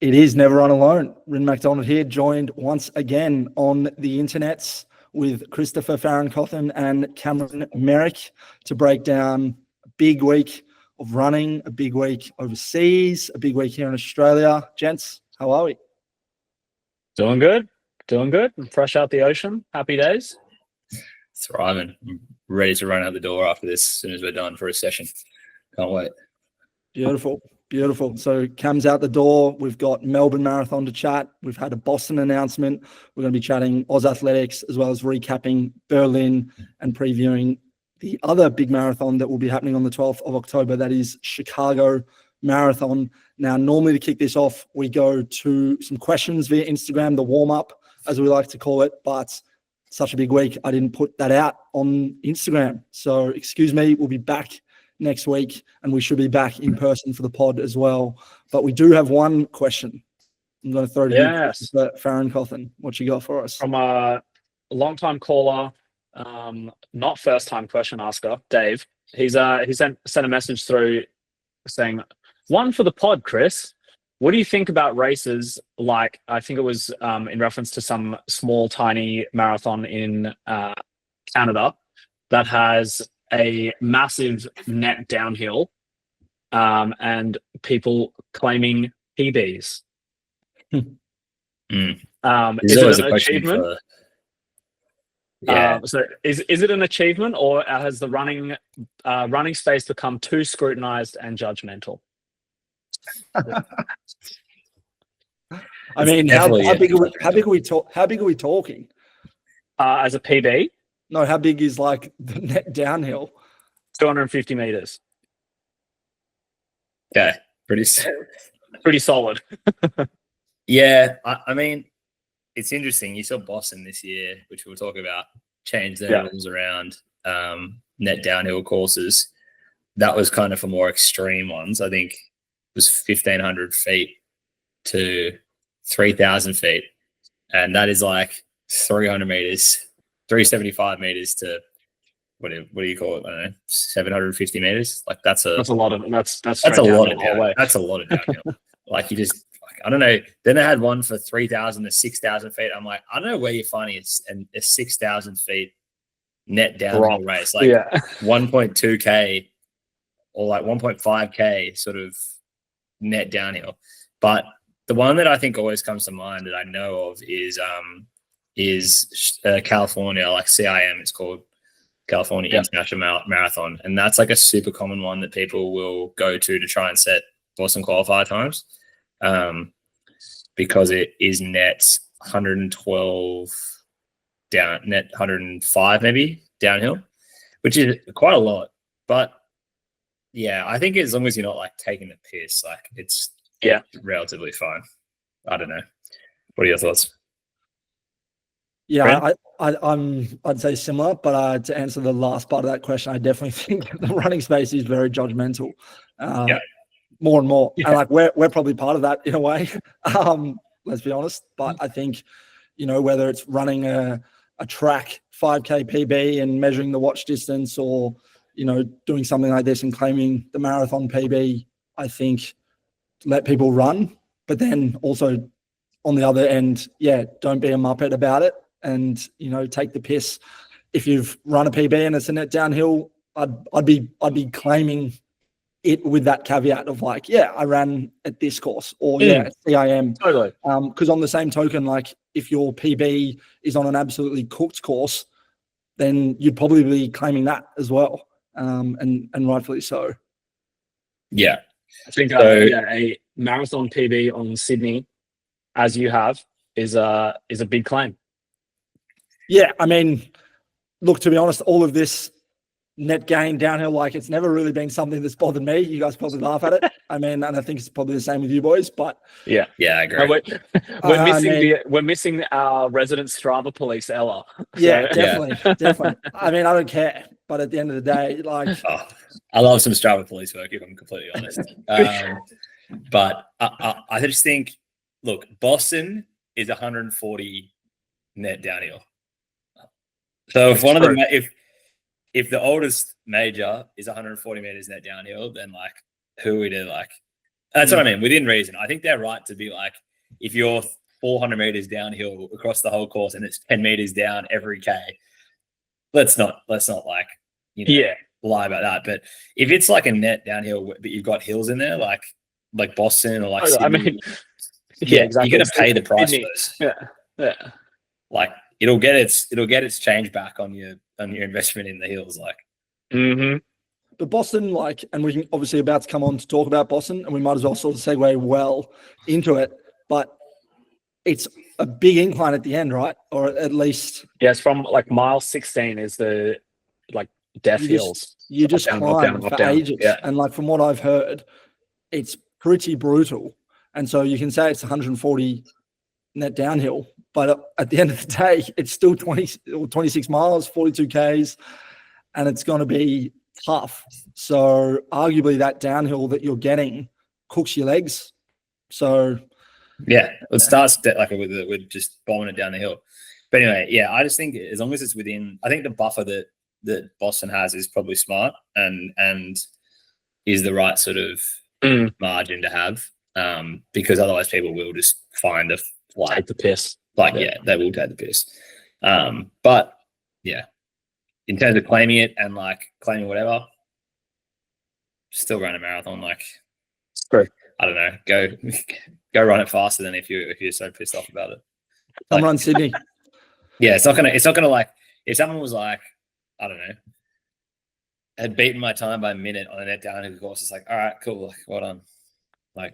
It is Never Run Alone. Rien MacDonald here, joined once again on the internets with Christopher Farrenkothen and Cameron Merrick to break down a big week of running, a big week overseas, a big week here in Australia. Gents, how are we? Doing good. I'm fresh out the ocean. Happy days. Thriving. I'm ready to run out the door after this as soon as we're done for a session. Can't wait. Beautiful. So Cam's out the door. We've got Melbourne Marathon to chat. We've had a Boston announcement. We're going to be chatting Oz Athletics as well as recapping Berlin and previewing the other big marathon that will be happening on the 12th of October. That is Chicago Marathon. Now, normally to kick this off, we go to some questions via Instagram, the warm-up, as we like to call it, but such a big week, I didn't put that out on Instagram. So excuse me, we'll be back next week, and we should be back in person for the pod as well. But we do have one question. I'm going to throw to you, Farrenkothen. What you got for us? From a long-time caller, not first-time question asker, Dave. He sent a message through saying, "One for the pod, Kris. What do you think about races like," I think it was in reference to some small, tiny marathon in Canada that has a massive net downhill and people claiming PBs. Is it an achievement? So is it an achievement, or has the running space become too scrutinized and judgmental? I mean, how big are we talking? As a PB? No, how big is like the net downhill? 250 meters. Okay, pretty solid. Yeah, I mean, it's interesting. You saw Boston this year, which we'll talk about, change their rules around net downhill courses. That was kind of for more extreme ones. I think it was 1,500 feet to 3,000 feet. And that is like 300 meters, 375 meters to what do you call it? I don't know, 750 meters. Like that's a lot of downhill. That's a lot of downhill. Like you just, I don't know. Then they had one for 3,000 to 6,000 feet. I'm like, I don't know where you're finding a 6,000 feet net downhill race, like 1.2K or like 1.5K sort of net downhill. But the one that I think always comes to mind that I know of is California, like CIM, it's called California International Marathon. And that's like a super common one that people will go to try and set Boston qualifier times. Because it is net 112 down, net 105 maybe downhill, which is quite a lot. But yeah, I think as long as you're not like taking the piss, like it's relatively fine. I don't know. What are your thoughts? Yeah, I'd say similar, but to answer the last part of that question, I definitely think the running space is very judgmental. More and more. And like we're probably part of that in a way. Let's be honest. But I think, whether it's running a track 5K PB and measuring the watch distance, or, doing something like this and claiming the marathon PB, I think let people run. But then also on the other end, don't be a muppet about it and, take the piss. If you've run a PB and it's a net downhill, I'd be claiming it with that caveat of like, I ran at this course or at CIM. Totally. Because on the same token, like if your PB is on an absolutely cooked course, then you'd probably be claiming that as well. And rightfully so. Yeah. I think a marathon PB on Sydney, as you have, is a big claim. Yeah. I mean, look, to be honest, all of this net gain downhill, like it's never really been something that's bothered me. You guys probably laugh at it. I mean, and I think it's probably the same with you boys, but I agree. We're missing our resident Strava police, Ella. Definitely. I mean, I don't care, but at the end of the day, like I love some Strava police work, if I'm completely honest. But I just think, look, Boston is 140 net downhill. So if the oldest major is 140 meters net downhill, then like who are we to like That's what I mean. Within reason, I think they're right to be like, if you're 400 meters downhill across the whole course and it's 10 meters down every K, let's not like, lie about that. But if it's like a net downhill, but you've got hills in there, like Boston or like Sydney, I mean, you're exactly. going to pay the price for those. Yeah. Like it'll get its change back on your investment in the hills. Like, But Boston, like, and we're obviously about to come on to talk about Boston, and we might as well sort of segue well into it. But it's a big incline at the end, right? Or at least, yeah, it's from like mile 16 is the like death hills. You just climb for ages, and like from what I've heard, it's pretty brutal. And so you can say it's 140 net downhill, but at the end of the day, it's still 20 or 26 miles, 42 Ks, and it's going to be tough. So arguably that downhill that you're getting cooks your legs. So yeah, it starts like with just bombing it down the hill. But anyway, yeah, I just think as long as it's within, I think the buffer that Boston has is probably smart and is the right sort of margin to have. Because otherwise people will just find take the piss. Like, they will take the piss. But yeah, in terms of claiming it and like claiming whatever, still run a marathon. Like, true. I don't know, go run it faster than if you're so pissed off about it. Like, run Sydney. Yeah, it's not gonna like, if someone was like, I don't know, had beaten my time by a minute on a net downhill course, it's like, all right, cool, like, well done. Like,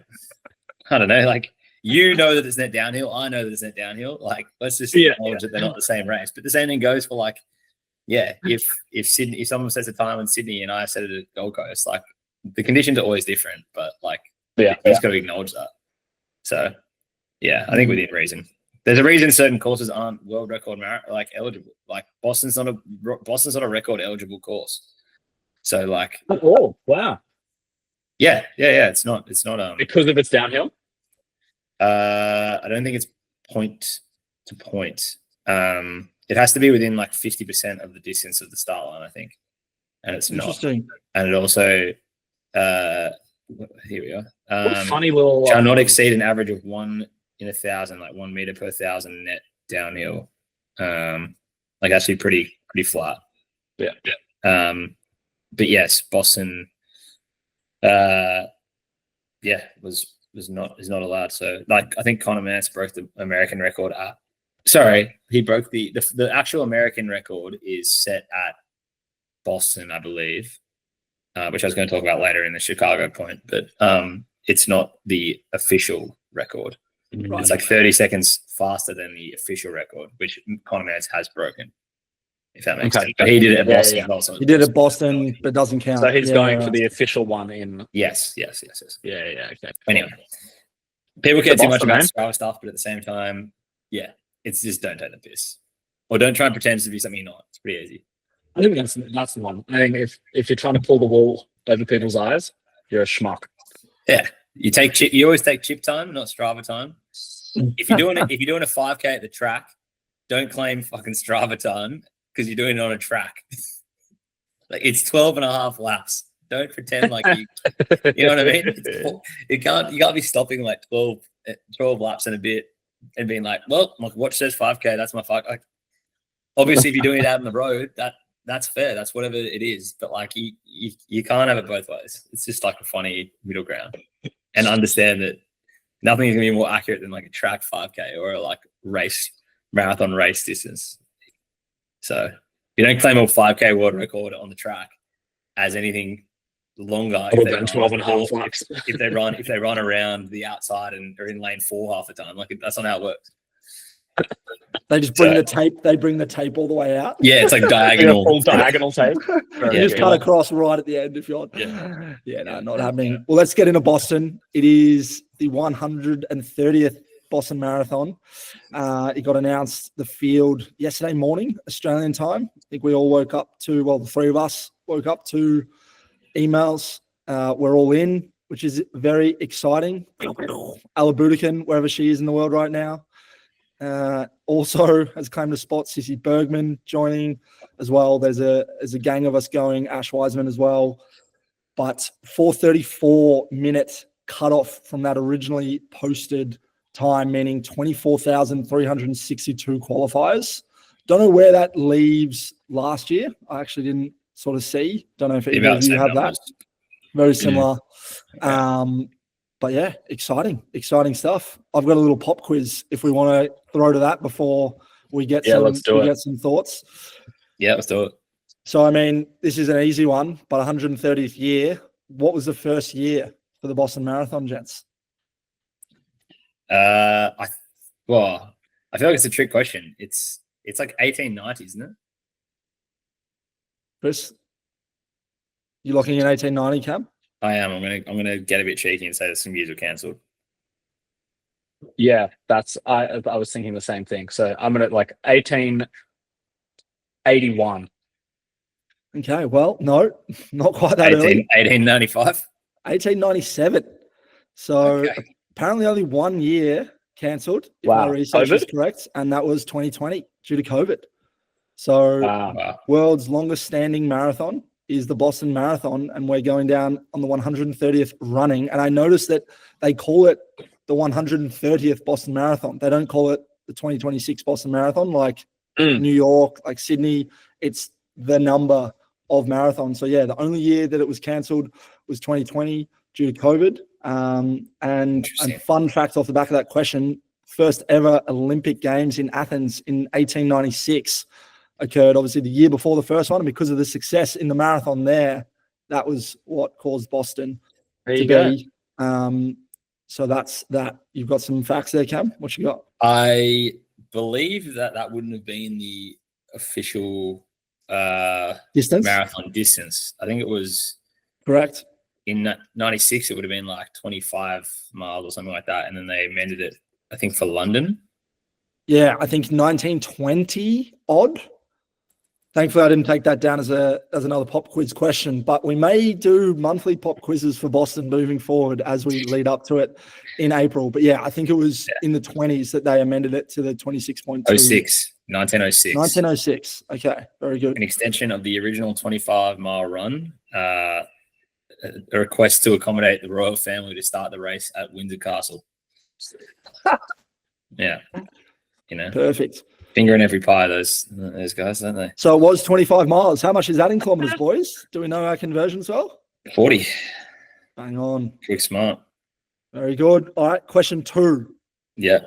I don't know, like, you know that it's net downhill, I know that it's net downhill. Like, let's just acknowledge that they're not the same race. But the same thing goes for like, if someone says a time in Sydney and I said it at Gold Coast, like the conditions are always different, but like, you just got to acknowledge that. So yeah, I think within reason. There's a reason certain courses aren't world record like eligible. Like Boston's not a record eligible course. So like, oh wow, yeah. It's not because of its downhill. I don't think it's point to point. It has to be within like 50% of the distance of the start line, I think, and it's interesting. Not. And it also, here we are. Funny little. Shall not exceed an average of 1 in 1,000, like 1 meter per 1,000 net downhill. Like actually pretty flat. Yeah. But yes, Boston. Is not allowed. So like I think Conor Mance broke the American record at. Sorry, he broke the actual American record is set at Boston, I believe, which I was going to talk about later in the Chicago point. But it's not the official record. Right. It's like 30 seconds faster than the official record, which Conor Mance has broken. If that makes sense. But he did it at Boston. Yeah. Also. He did it at Boston, but doesn't count. So he's going for the official one in. Yes. Yeah. Okay. Anyway, people care too much about Strava stuff, but at the same time, it's just don't take the piss, or don't try and pretend to be something you're not. It's pretty easy. I think that's the one. I think if you're trying to pull the wool over people's eyes, you're a schmuck. Yeah, you always take chip time, not Strava time. If you're doing a 5K at the track, don't claim fucking Strava time because you're doing it on a track. Like it's 12 and a half laps. Don't pretend like you know what I mean? You can't be stopping like 12 laps and a bit and being like, well, my watch says 5K, that's my 5K. Like, obviously, if you're doing it out on the road, that's fair. That's whatever it is. But like you can't have it both ways. It's just like a funny middle ground. And understand that nothing is going to be more accurate than like a track 5K or like marathon race distance. So you don't claim a 5K world record on the track as anything longer than 12 and a half laps. if they run around the outside and are in lane 4 half the time. Like that's not how it works. They just bring the tape. They bring the tape all the way out. Yeah, it's like diagonal. Full diagonal tape. You just cut across right at the end if you want. Not happening. Well, let's get into Boston. It is the 130th Boston Marathon. It got announced the field yesterday morning, Australian time. I think we all woke up to, well, the three of us woke up to emails. We're all in, which is very exciting. Alabudican, wherever she is in the world right now. Also has claimed a spot. Sissy Bergman joining as well. There's a gang of us going. Ash Wiseman as well. But 4:34 minute cut off from that originally posted time, meaning 24,362 qualifiers. Don't know where that leaves last year. I actually didn't sort of see. Don't know if either of you have that. Very similar. But yeah, exciting stuff. I've got a little pop quiz if we want to throw to that before we get some thoughts. Yeah, let's do it. So, I mean, this is an easy one, but 130th year. What was the first year for the Boston Marathon, gents? I feel like it's a trick question. It's like 1890, isn't it? Chris, you locking in 1890, Cam? I am. I'm gonna get a bit cheeky and say that some years were cancelled. Yeah, I was thinking the same thing. So I'm gonna 1881. Okay, well, no, not quite that early. 1895. 1897. So apparently only 1 year cancelled, if my research is correct, and that was 2020 due to COVID. So world's longest standing marathon is the Boston Marathon, and we're going down on the 130th running. And I noticed that they call it the 130th Boston Marathon. They don't call it the 2026 Boston Marathon like New York, like Sydney. It's the number of marathons. So yeah, the only year that it was cancelled was 2020 due to COVID. And fun fact off the back of that question, first ever Olympic Games in Athens in 1896 occurred obviously the year before the first one. And because of the success in the marathon there, that was what caused Boston to be. So that's that. You've got some facts there, Cam. What you got? I believe that wouldn't have been the official marathon distance. I think it was correct. In 96, it would have been like 25 miles or something like that. And then they amended it, I think, for London. Yeah, I think 1920 odd. Thankfully, I didn't take that down as another pop quiz question, but we may do monthly pop quizzes for Boston moving forward as we lead up to it in April. But yeah, I think it was in the 20s that they amended it to the 26.2. 1906. 1906. Okay, very good. An extension of the original 25-mile run. A request to accommodate the royal family to start the race at Windsor Castle. Yeah, perfect. Finger in every pie, those guys, don't they? So it was 25 miles. How much is that in kilometers, boys? Do we know our conversions well? 40. Bang on. Quick smart. Very good. All right, question 2. Yeah.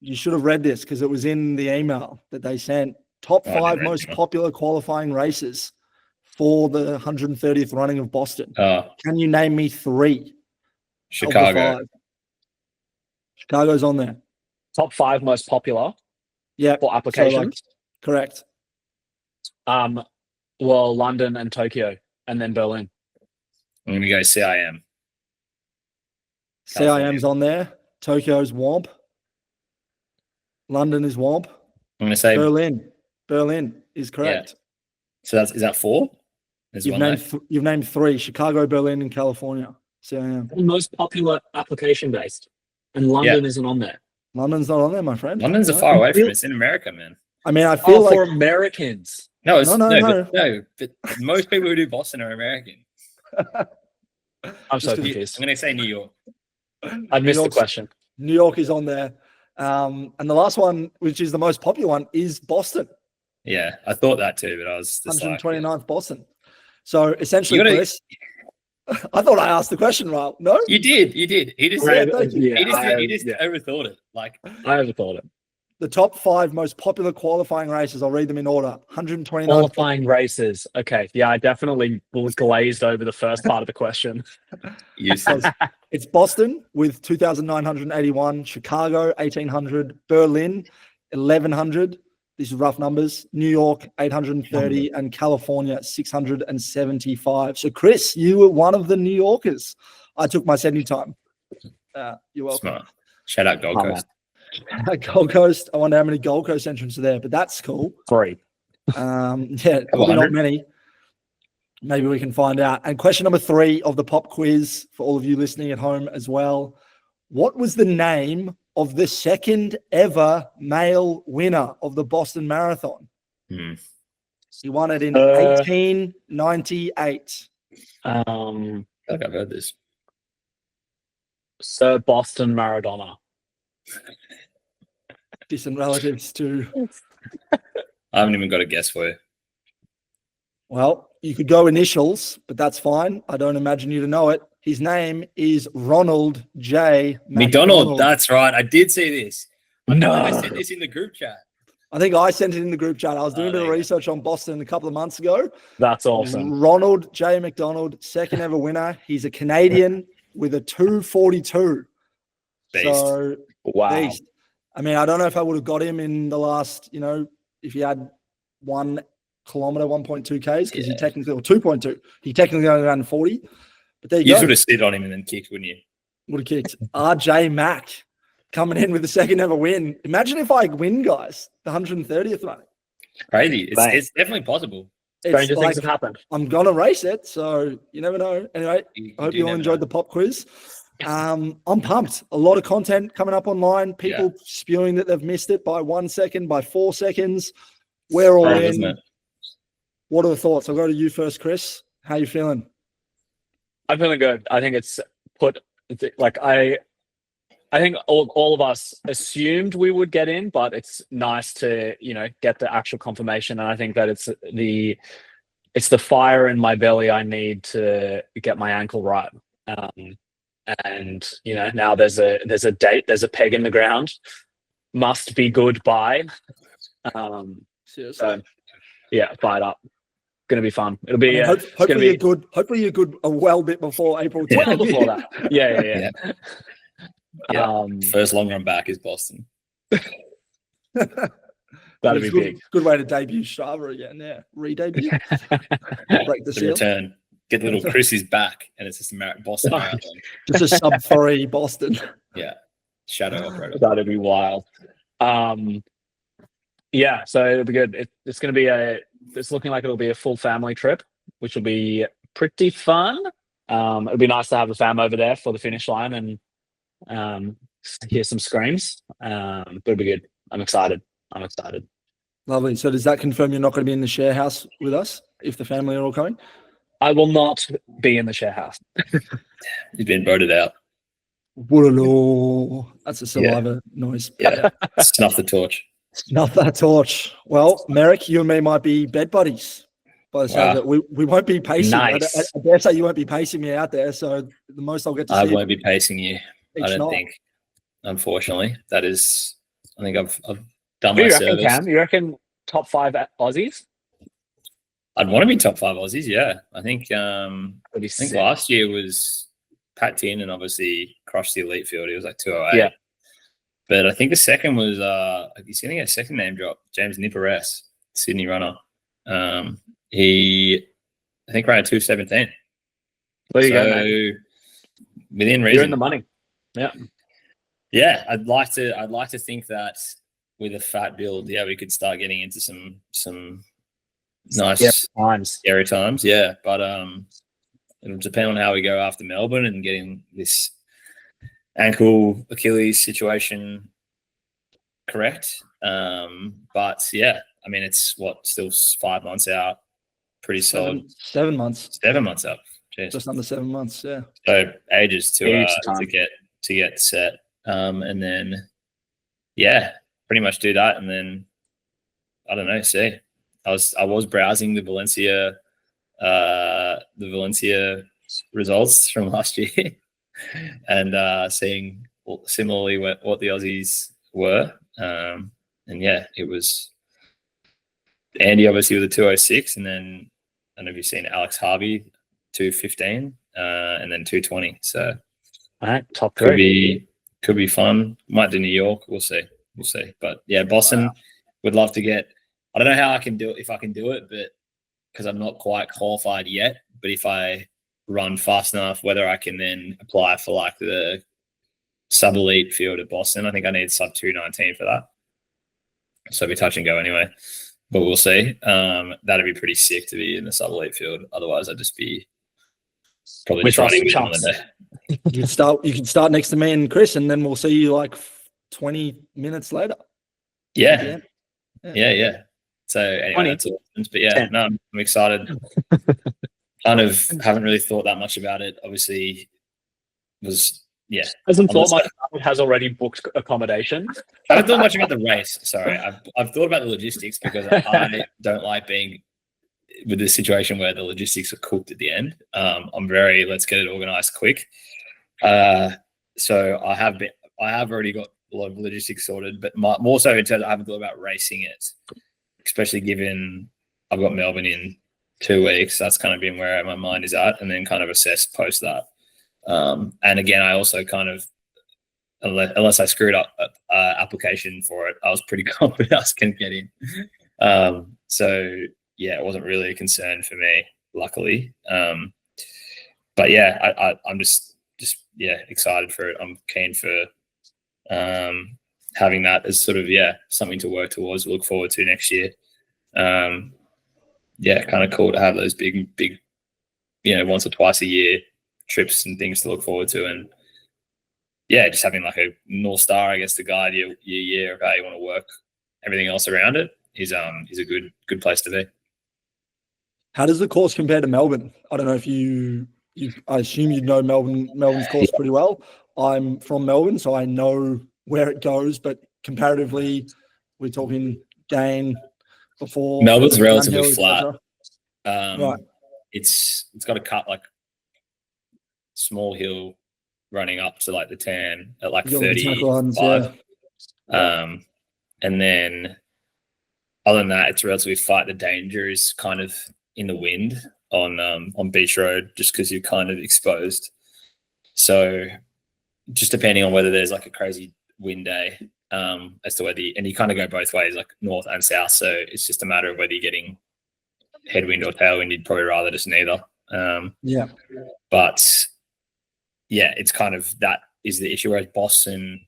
You should have read this because it was in the email that they sent. Top 5 most popular qualifying races for the 130th running of Boston. Can you name me 3? Chicago. Chicago's on there. Top 5 most popular. Yeah. For applications. Correct. Well, London and Tokyo, and then Berlin. I'm gonna go CIM. CIM's on there. Tokyo's Womp. London is Womp. I'm gonna say Berlin. Berlin is correct. Yeah. So is that 4? You've named 3: Chicago, Berlin, and California. CIM. The most popular application based, and London isn't on there. London's not on there, my friend. London's far away from it. It's in America, man. I mean, I feel like for Americans. No. But most people who do Boston are American. I'm so confused. I'm going to say New York. I missed the question. New York is on there. And the last one, which is the most popular one, is Boston. Yeah, I thought that too, but I was just 129th Boston. So essentially, Chris, I thought I asked the question right. No? You did. He just he just overthought it. Like I overthought it. The top 5 most popular qualifying races, I'll read them in order. 129 qualifying races. Okay. Yeah, I definitely was glazed over the first part of the question. It's Boston with 2,981, Chicago 1,800, Berlin 1,100. These are rough numbers. New York 830 and California 675. So Chris, you were one of the New Yorkers. I took my sending time. You're welcome. Smart. Shout out Gold Coast. Gold Coast. I wonder how many Gold Coast entrants are there, but that's cool. 3. Yeah, probably not many. Maybe we can find out. And question number 3 of the pop quiz for all of you listening at home as well. What was the name of the second ever male winner of the Boston Marathon? He won it in 1898. I think I've heard this. Sir Boston Maradona. Distant relatives to. I haven't even got a guess for you. Well, you could go initials, but that's fine. I don't imagine you to know it. His name is Ronald J. MacDonald. That's right. I did see this. I sent this in the group chat. I think I sent it in the group chat. I was doing a bit of research on Boston a couple of months ago. That's awesome. Ronald J. MacDonald, second ever winner. He's a Canadian with a 242. Beast. So, Wow. beast. I mean, I don't know if I would have got him in the last, if he had 1 kilometer, 1.2 Ks, because he technically, or 2.2, he technically only ran 40. But there you go. Would have sit on him and then kicked, wouldn't you? Would have kicked. RJ Mack coming in with the second ever win. Imagine if I win, guys, the 130th running. Crazy. It's definitely possible. Stranger things have happened. I'm going to race it, so you never know. Anyway, I hope you all enjoyed the pop quiz. I'm pumped. A lot of content coming up online. People spewing that they've missed it by 1 second, by 4 seconds. We're all in. What are the thoughts? I'll go to you first, Kris. How you feeling? I'm feeling good. I think it's I think all of us assumed we would get in, but it's nice to, get the actual confirmation. And I think that it's the fire in my belly I need to get my ankle right. And now there's a date, there's a peg in the ground. Must be good by. Seriously. So, fired up. Going to be fun. It'll be hopefully you're good. Hopefully you're good a well bit before April. Well before that. Yeah. First long run back is Boston. That'd be big. Good way to debut Strava again. Yeah, re-debut. Break the seal. Return. Get the little Kris is back, and it's just a Boston marathon. Just a sub 3 Boston. Yeah, shadow operator. That'd be wild. So it'll be good. It's going to be it's looking like it'll be a full family trip, which will be pretty fun. It'll be nice to have the fam over there for the finish line and hear some screams. But it'll be good. I'm excited. Lovely. So does that confirm you're not going to be in the share house with us if the family are all coming? I will not be in the share house. You've been voted out. That's a saliva noise. Yeah. Snuff the torch. Snuff that torch. Well, Merrick, you and me might be bed buddies. By the sound of it, we won't be pacing. Nice. I dare say you won't be pacing me out there. So the most I'll get to see. I won't be pacing you. I don't night. think. Unfortunately, that is. I think I've done Who my you reckon, service. Cam? You reckon top 5 Aussies? I'd want to be top 5 Aussies. Yeah, I think. That'd be I think sick. last year was Pat Tin and obviously crushed the elite field. He was like 208. Yeah. But I think the second was he's going to get a second name drop. James Nipperes, Sydney runner. He I think ran a 217. There you go, mate. Within reason. You're in the money. Yeah. Yeah, I'd like to think that with a fat build, we could start getting into some nice scary times. Yeah, but it'll depend on how we go after Melbourne and getting this ankle Achilles situation correct. But yeah, I mean it's still 5 months out. Pretty solid. 7 months. 7 months out. Jeez. Just under 7 months. Yeah. So ages to get set. And then pretty much do that, and then I don't know. See, I was browsing the Valencia results from last year, and seeing similarly what the Aussies were, and it was Andy obviously with a 206, and then I don't know if you've seen Alex Harvey 215, and then 220. So all right, top 3 could be fun. Might do New York. We'll see. But yeah, Boston would love to get. I don't know how I can do it, if I can do it, but because I'm not quite qualified yet. But if I run fast enough, whether I can then apply for like the sub elite field at Boston. I think I need sub 219 for that. So it'll be touch and go anyway. But we'll see. That'd be pretty sick to be in the sub elite field. Otherwise, I'd just be probably just running with one day. You can start next to me and Kris, and then we'll see you like 20 minutes later. Yeah. So anyway, that's all. But yeah, no, I'm excited. Kind of haven't really thought that much about it. Obviously, was yeah. Hasn't thought Honestly. much. Has already booked accommodation. I haven't thought much about the race. Sorry, I've thought about the logistics because I don't like being with the situation where the logistics are cooked at the end. I'm very let's get it organized quick. So I have already got a lot of logistics sorted, but more so in terms of I haven't thought about racing it, especially given I've got Melbourne in 2 weeks. That's kind of been where my mind is at, and then kind of assess post that. And again, I also kind of, unless I screwed up application for it, I was pretty confident I was going to get in. So yeah, it wasn't really a concern for me, luckily. But yeah, I'm just excited for it. I'm keen for having that as sort of something to work towards, look forward to next year. Kind of cool to have those big once or twice a year trips and things to look forward to, and just having like a North Star, I guess, to guide your year of how you want to work everything else around it is a good place to be. How does the course compare to Melbourne? I don't know if I assume you know Melbourne's course pretty well. I'm from Melbourne, so I know where it goes, but comparatively, we're talking gain before. Melbourne's relatively downhill, flat. Right. It's got a cut like small hill running up to like the tan at like 35. And then other than that, it's relatively flat. The danger is kind of in the wind on Beach Road, just because you're kind of exposed. So just depending on whether there's like a crazy wind day, as to whether and you kind of go both ways, like north and south. So it's just a matter of whether you're getting headwind or tailwind. You'd probably rather just neither. But yeah, it's kind of that is the issue. Whereas Boston,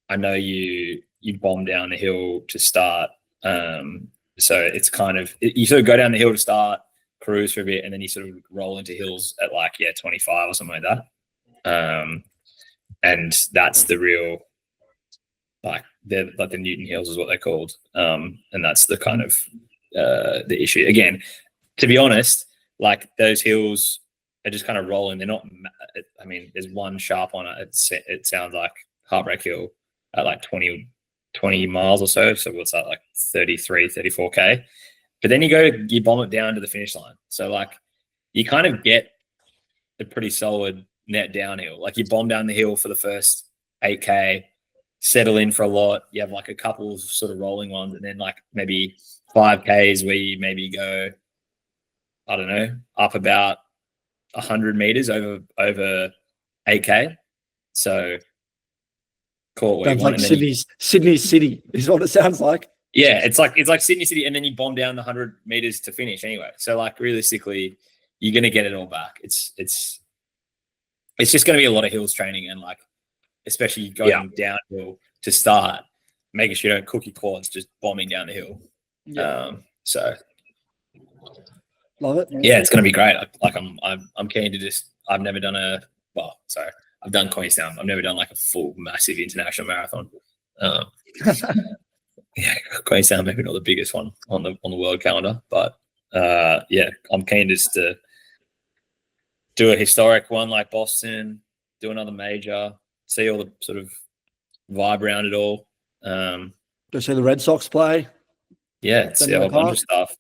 I know you bomb down the hill to start. So it's kind of you sort of go down the hill to start, cruise for a bit, and then you sort of roll into hills at like 25 or something like that. And that's the real they're like the Newton Hills is what they're called. And that's the kind of the issue. Again, to be honest, like those hills are just kind of rolling. They're not. I mean, there's one sharp on it. It sounds like Heartbreak Hill at like 20 miles or so. So what's that, like 33, 34K? But then you bomb it down to the finish line. So like you kind of get a pretty solid net downhill. Like you bomb down the hill for the first 8K, settle in for a lot. You have like a couple of sort of rolling ones, and then like maybe 5Ks where you maybe go, I don't know, up about 100 meters over 8K. So call it sounds like Sydney City is what it sounds like. Yeah, it's like Sydney City, and then you bomb down the 100 meters to finish anyway. So like realistically, you're gonna get it all back. It's just gonna be a lot of hills training, and like especially going downhill to start, making sure you don't cook your quads just bombing down the hill. So love it. Yeah, it's gonna be great. Like I'm keen to just. I've never done I've done Queenstown. I've never done like a full massive international marathon. Queenstown maybe not the biggest one on the world calendar, but I'm keen just to do a historic one like Boston, do another major, see all the sort of vibe around it all. Go see the Red Sox play. Yeah, see a whole bunch of stuff.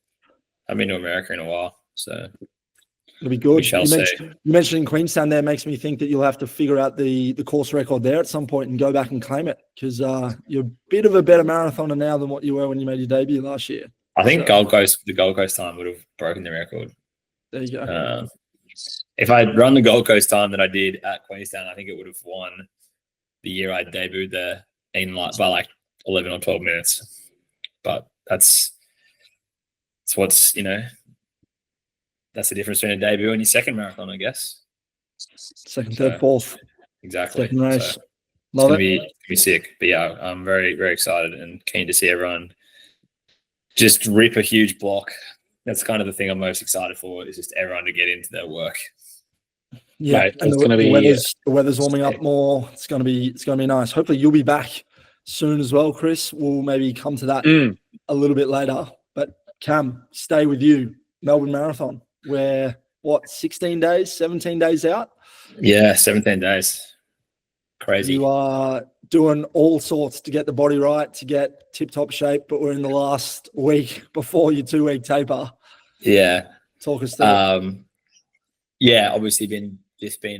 I've been to America in a while, so it'll be good. You mentioning Queenstown there makes me think that you'll have to figure out the course record there at some point and go back and claim it, because you're a bit of a better marathoner now than what you were when you made your debut last year. I think the Gold Coast time would have broken the record. There you go. If I'd run the Gold Coast time that I did at Queenstown, I think it would have won the year I debuted there by like 11 or 12 minutes. But that's what's, that's the difference between a debut and your second marathon, I guess. Second, third, fourth. Exactly. Second race. So it's going to be sick. But yeah, I'm very, very excited and keen to see everyone just rip a huge block. That's kind of the thing I'm most excited for, is just everyone to get into their work. Yeah, right. and the weather's warming up more. It's going to be nice. Hopefully you'll be back soon as well, Kris. We'll maybe come to that a little bit later. But Cam, stay with you. Melbourne Marathon. We're 16 days, 17 days out? Yeah, 17 days. Crazy. You are doing all sorts to get the body right, to get tip-top shape, but we're in the last week before your 2-week taper. Yeah. Talk us through. Yeah, obviously been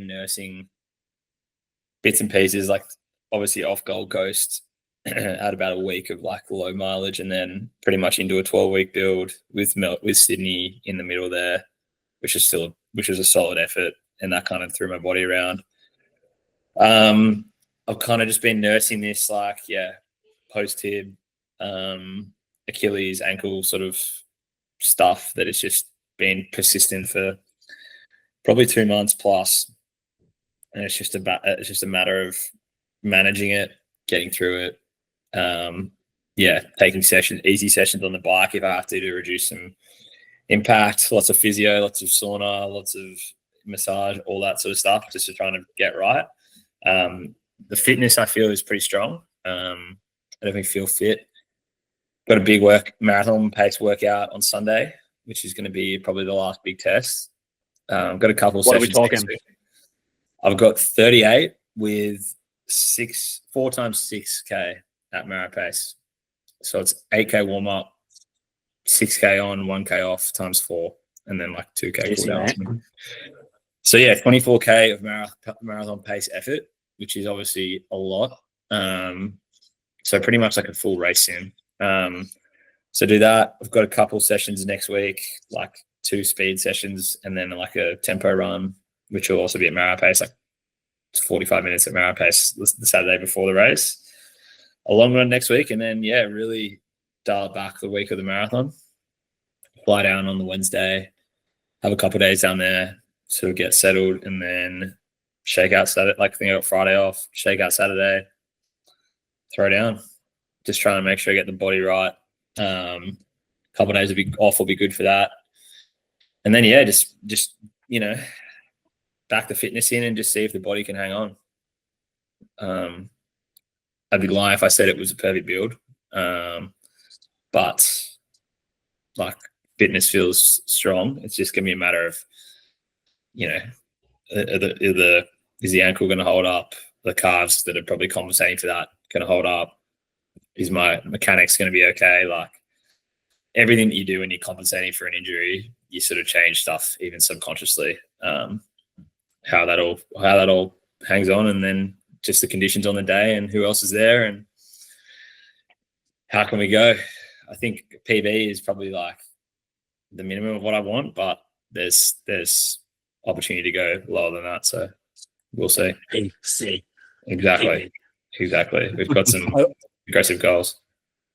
nursing bits and pieces, like obviously off Gold Coast had about a week of like low mileage, and then pretty much into a 12-week build with Sydney in the middle there, which was a solid effort, and that kind of threw my body around. I've kind of just been nursing this post-tib, Achilles, ankle sort of stuff that has just been persistent for probably 2 months plus, and it's just a matter of managing it, getting through it. Taking easy sessions on the bike if I have to reduce some impact. Lots of physio, lots of sauna, lots of massage, all that sort of stuff, just to try to get right. The fitness I feel is pretty strong. I definitely feel fit. Got a big marathon pace workout on Sunday, which is going to be probably the last big test. Got a couple What sessions. Are we talking? I've got 38 with 4 times 6K at Merrick pace. So it's 8K warm up, 6K on, 1K off times 4, and then like 2K cool down. So yeah, 24K of marathon pace effort, which is obviously a lot. So pretty much like a full race sim. So do that. I've got a couple sessions next week, like 2 speed sessions, and then like a tempo run, which will also be at Merrick pace, like 45 minutes at Merrick pace the Saturday before the race. A long run next week, and then really dial back the week of the marathon. Fly down on the Wednesday, have a couple of days down there, sort of get settled, and then shake out Saturday. Like I think I got Friday off, shake out Saturday, throw down. Just trying to make sure I get the body right. Couple of days will be good for that. And then just back the fitness in and just see if the body can hang on. I'd be lying if I said it was a perfect build. But like fitness feels strong. It's just gonna be a matter of, is the ankle gonna hold up? The calves that are probably compensating for that gonna hold up? Is my mechanics gonna be okay? Like everything that you do when you're compensating for an injury, you sort of change stuff even subconsciously. How that all hangs on, and then just the conditions on the day and who else is there and how can we go. I think PB is probably like the minimum of what I want, but there's opportunity to go lower than that. So we'll see. Exactly. We've got some aggressive goals.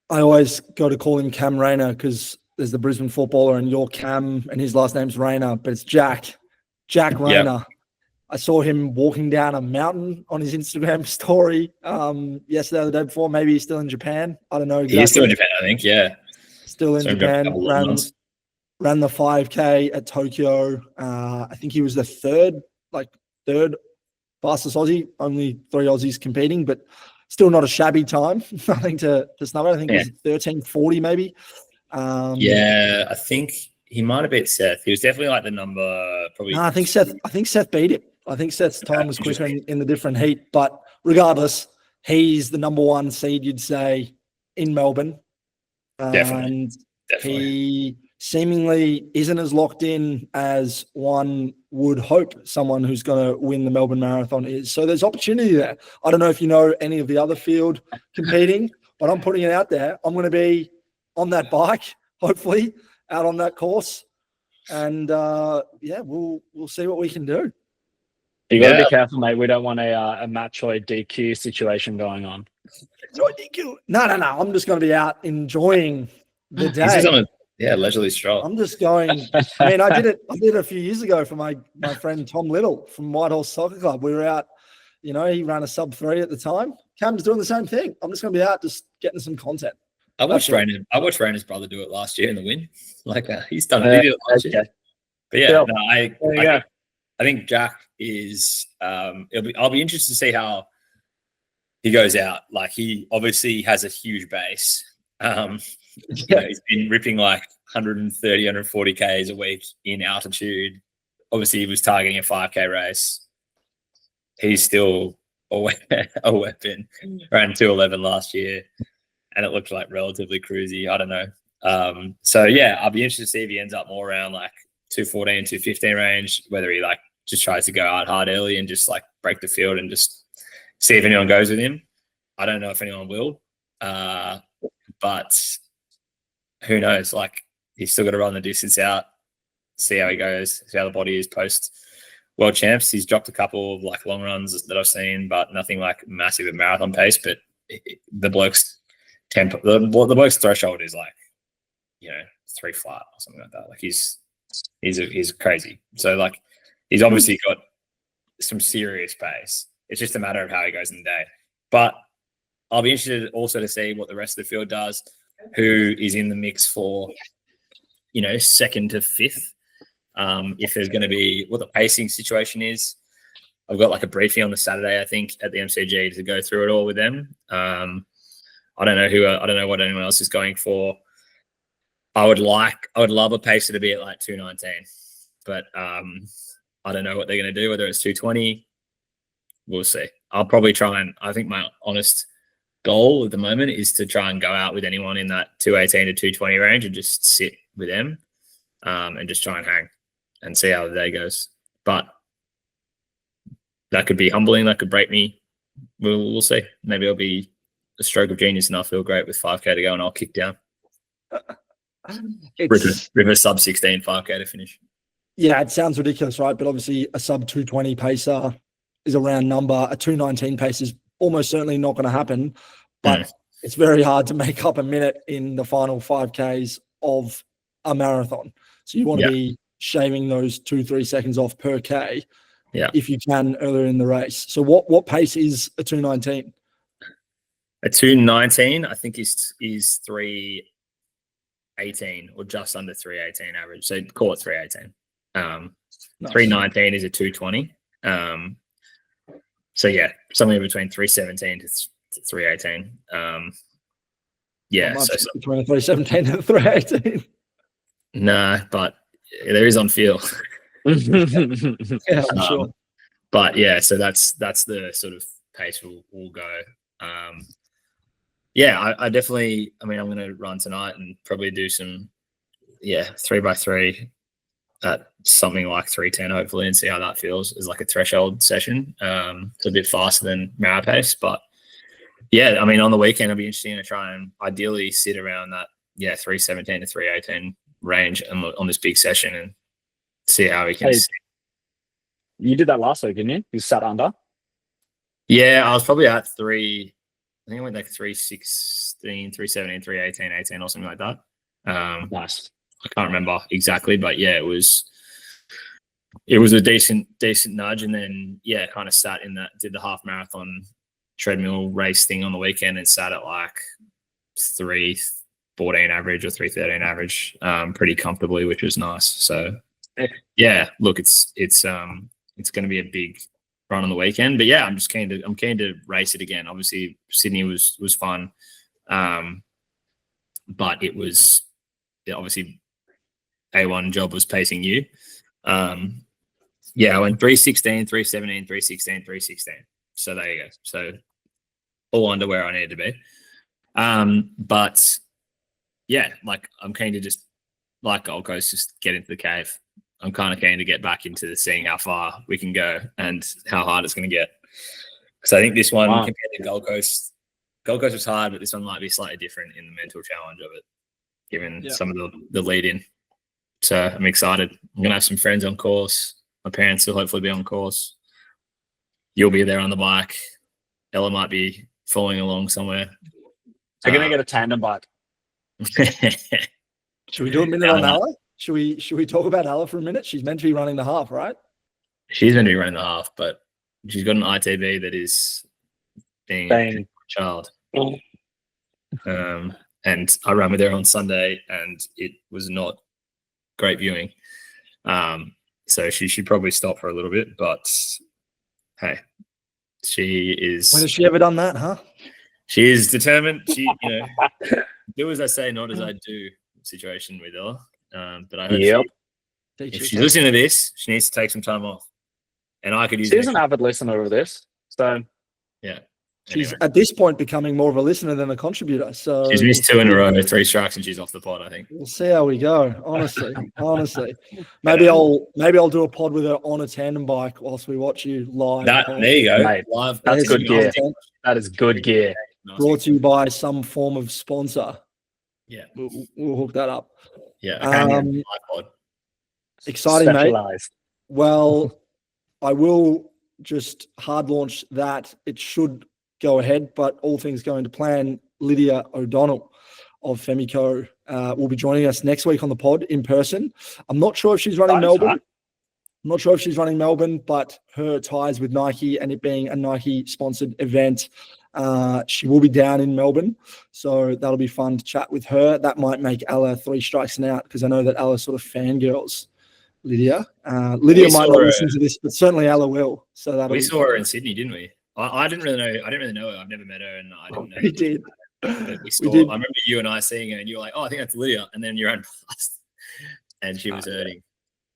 I always go to call him Cam Rayner because there's the Brisbane footballer and you're Cam and his last name's Rayner, but it's Jack Rayner. Yep. I saw him walking down a mountain on his Instagram story yesterday or the day before. Maybe he's still in Japan. I don't know exactly. He's still in Japan, I think, yeah. Still in Japan. Ran the 5K at Tokyo. I think he was the third fastest Aussie. Only 3 Aussies competing, but still not a shabby time. Nothing to snub at. I think it was 13:40 maybe. I think he might have beat Seth. He was definitely like the number probably. No, I think Seth beat him. I think Seth's time was quicker in the different heat. But regardless, he's the number 1 seed, you'd say, in Melbourne. Definitely. He seemingly isn't as locked in as one would hope someone who's going to win the Melbourne Marathon is. So there's opportunity there. I don't know if you know any of the other field competing, but I'm putting it out there. I'm going to be on that bike, hopefully, out on that course. And, we'll see what we can do. You got to be careful, mate. We don't want a Matchoy DQ situation going on. No. I'm just going to be out enjoying the day. He's on a leisurely stroll. I'm just going. I mean, I did it a few years ago for my friend Tom Little from Whitehorse Soccer Club. We were out. He ran a sub-3 at the time. Cam's doing the same thing. I'm just going to be out, just getting some content. I watched Rainer's brother do it last year in the win. He's done a video last year. But I think Jack is. I'll be interested to see how he goes out. Like he obviously has a huge base. He's been ripping like 130, 140 Ks a week in altitude. Obviously, he was targeting a 5K race. He's still a weapon. Ran 2:11 last year, and it looked like relatively cruisy. I don't know. So yeah, I'll be interested to see if he ends up more around like 2:14, 2:15 range, whether he like just tries to go out hard early and just like break the field and just see if anyone goes with him. I don't know if anyone will, but who knows? Like, he's still got to run the distance out, see how he goes, see how the body is post world champs. He's dropped a couple of like long runs that I've seen, but nothing like massive at marathon pace. But the bloke's tempo, the bloke's threshold is like, 3 flat or something like that. Like he's crazy. So like he's obviously got some serious pace. It's just a matter of how he goes in the day. But I'll be interested also to see what the rest of the field does, who is in the mix for, second to fifth. If there's going to be what the pacing situation is. I've got like a briefing on the Saturday, I think, at the MCG to go through it all with them. I don't know what anyone else is going for. I would love a pacer to be at like 2:19, but I don't know what they're going to do, whether it's 2:20. We'll see. I'll probably try and, I think my honest goal at the moment is to try and go out with anyone in that 2:18 to 2:20 range and just sit with them and just try and hang and see how the day goes. But that could be humbling. That could break me. We'll see. Maybe it'll be a stroke of genius and I'll feel great with 5K to go and I'll kick down. Rip a sub 16 5K to finish. Yeah, it sounds ridiculous, right? But obviously a sub 220 pacer is a round number. A 2:19 pace is almost certainly not going to happen, but it's very hard to make up a minute in the final 5Ks of a marathon. So you want to be shaving those 2-3 seconds off per K if you can earlier in the race. So what pace is a 2:19? A 2:19, I think is 3:18 or just under 3:18 average. So call it 3:18. Nice. 3:19 is a 2:20. So yeah, somewhere between 3:17 to 3:18. So between 3:17 and 3:18. No, but there is on feel. Yeah, I'm sure. But yeah, so that's the sort of pace we'll go. I definitely. I mean, I'm going to run tonight and probably do some 3x3 at something like 3:10, hopefully, and see how that feels as like a threshold session. It's a bit faster than mara pace, but yeah, I mean, on the weekend, it'll be interesting to try and ideally sit around that 3:17 to 3:18 range on this big session and see how we can. You did that last week, didn't you? You sat under. Yeah, I was probably at 3. I think I went like 3:16, 3:17, 3:18, 18 or something like that. Nice. I can't remember exactly, but yeah, it was a decent nudge, and then kind of sat in that, did the half marathon treadmill race thing on the weekend and sat at like 3:14 average or 3:13 average pretty comfortably, which was nice. So yeah, look, it's going to be a big run on the weekend, but I'm keen to race it again. Obviously Sydney was fun, but it was obviously A1 job was pacing you. I went 3:16, 3:17, 3:16, 3:16. So there you go. So all under where I needed to be. But yeah, like I'm keen to just, like Gold Coast, just get into the cave. I'm kind of keen to get back into seeing how far we can go and how hard it's going to get. Because I think this one compared to Gold Coast was hard, but this one might be slightly different in the mental challenge of it, given some of the lead in. So I'm excited. I'm going to have some friends on course. My parents will hopefully be on course. You'll be there on the bike. Ella might be following along somewhere. They're going to get a tandem bike. Should we do a minute on Ella? Should we talk about Ella for a minute? She's meant to be running the half, right? She's meant to be running the half, but she's got an ITB that is being a child. And I ran with her on Sunday, and it was not great viewing. So she should probably stop for a little bit, but hey, she is. When has she ever done that, huh? She is determined. She, do as I say, not as I do situation with Ella. But I hope if she's listening to this, she needs to take some time off. And I could use. She's an avid listener of this, so Yeah. She's Anyway. at this point becoming more of a listener than a contributor. So She's missed 2 in a row, 3 strikes, and she's off the pod, I think. we'll see how we go. Honestly. Maybe I'll do a pod with her on a tandem bike whilst we watch you live. There you go. Mate, Live. that's good gear. That is good gear. Brought to you by some form of sponsor. Yeah. We'll hook that up. Yeah. Live pod. Exciting, mate. Specialized. Well, I will just hard launch that. It should go ahead, but all things going to plan, Lydia O'Donnell of Femico will be joining us next week on the pod in person. I'm not sure if she's running Melbourne. But her ties with Nike and it being a Nike-sponsored event, she will be down in Melbourne. So that'll be fun to chat with her. That might make Ella 3 strikes and out because I know that Ella sort of fangirls Lydia. Lydia might not listen to this, but certainly Ella will. So we saw her in Sydney, didn't we? I didn't really know her. I've never met her, and I didn't know. We did. But we did. I remember you and I seeing her, and you were like, "Oh, I think that's Lydia," and then you ran past, and she was hurting.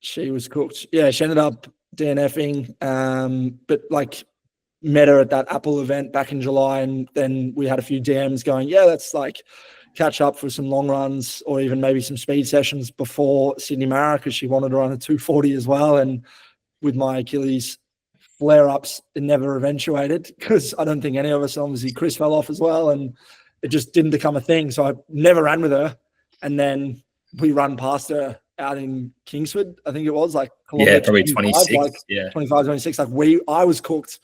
She was cooked. Yeah, she ended up DNFing, but like met her at that Apple event back in July, and then we had a few DMs going, "Yeah, let's like catch up for some long runs or even maybe some speed sessions before Sydney Mara because she wanted to run a 240 as well." And with my Achilles flare-ups, it never eventuated because I don't think any of us, obviously Kris fell off as well, and it just didn't become a thing. So I never ran with her. And then we run past her out in Kingsford, I think it was like probably 26, like 25, 26. Like I was cooked.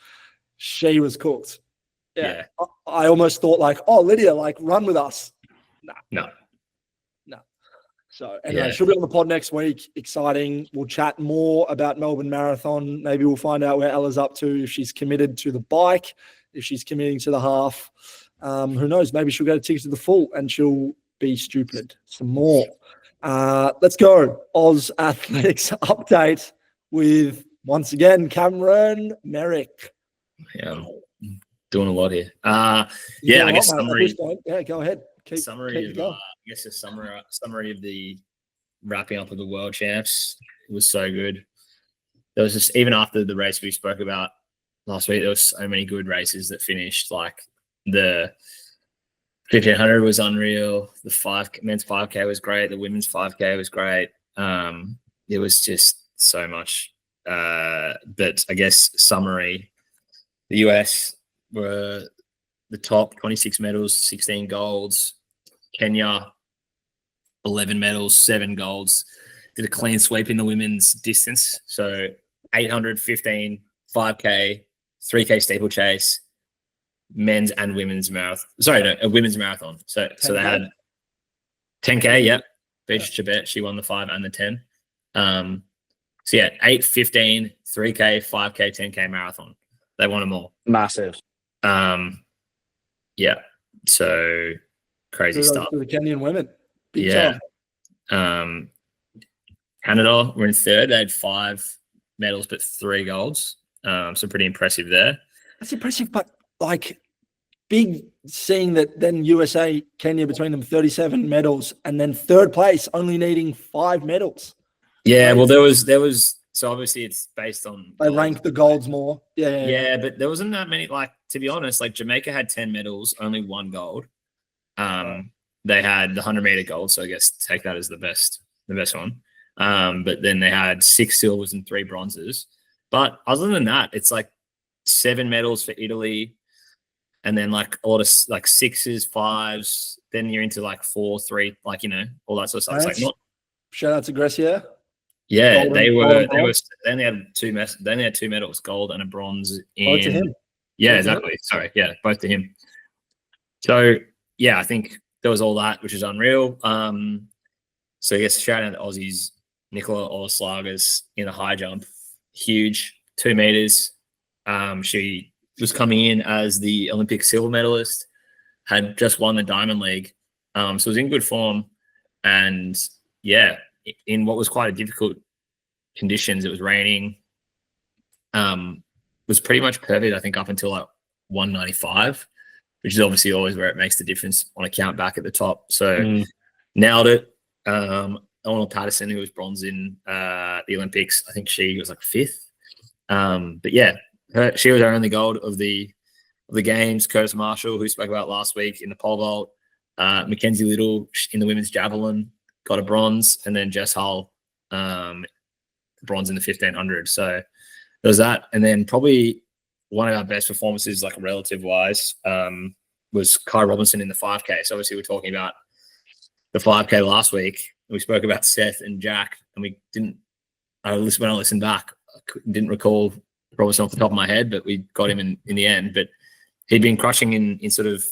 She was cooked. Yeah. I almost thought like, oh, Lydia, like run with us. No. So anyway, she'll be on the pod next week. Exciting. We'll chat more about Melbourne Marathon. Maybe we'll find out where Ella's up to, if she's committed to the bike, if she's committing to the half. Who knows? Maybe she'll get a ticket to the full and she'll be stupid some more. Let's go. Oz Athletics update with, once again, Merrick. Yeah, I'm doing a lot here. I guess summary. Yeah, go ahead. A summary of the wrapping up of the world champs. It was so good. There was just, even after the race we spoke about last week, there was so many good races that finished. Like the 1500 was unreal. The men's 5K was great. The women's 5K was great. It was just so much. But I guess summary, the US were the top, 26 medals, 16 golds. Kenya, 11 medals, 7 golds. Did a clean sweep in the women's distance. So 800, 15, 5K, 3K steeplechase, men's and women's marathon. A women's marathon. So they had 10K, yep. Beach Chibet, she won the 5 and the 10. 8, 15, 3K, 5K, 10K marathon. They won them all. Massive. So crazy stuff. For the Kenyan women. Big time. Canada were in third. They had 5 medals, but 3 golds. So pretty impressive there. That's impressive, but like big seeing that then USA, Kenya between them 37 medals and then third place only needing 5 medals. Yeah, well there was so obviously it's based on they rank the golds more. Yeah, but there wasn't that many. Like, to be honest, like Jamaica had 10 medals, only 1 gold. They had the 100-meter gold, so I guess take that as the best one. But then they had 6 silvers and 3 bronzes. But other than that, it's like 7 medals for Italy, and then like a lot of like 6s, 5s. Then you're into like 4, 3, like all that sort of stuff. It's like not. Shout out to Grecia. Yeah, they only had 2 medals, gold and a bronze. Both to him. Yeah, exactly. Sorry, yeah, both to him. So yeah, I think there was all that, which is unreal. So I guess shout out to Aussies, Nicola Olaslagas in the high jump, huge, 2 meters. She was coming in as the Olympic silver medalist, had just won the Diamond League, so was in good form, and yeah, in what was quite a difficult conditions. It was raining. Was pretty much perfect, I think, up until like 195, which is obviously always where it makes the difference on a count back at the top. So nailed it. Eleanor Patterson, who was bronze in the Olympics, I think she was like 5th. But yeah, she was our only gold of the of the games. Curtis Marshall, who we spoke about last week in the pole vault. Mackenzie Little in the women's javelin got a bronze, and then Jess Hull, bronze in the 1500. So there's that. And then probably one of our best performances, like relative wise, was Kai Robinson in the 5K. So obviously we're talking about the 5K last week. We spoke about Seth and Jack, and we didn't. When I listened back, I didn't recall Robinson off the top of my head, but we got him in the end. But he'd been crushing in sort of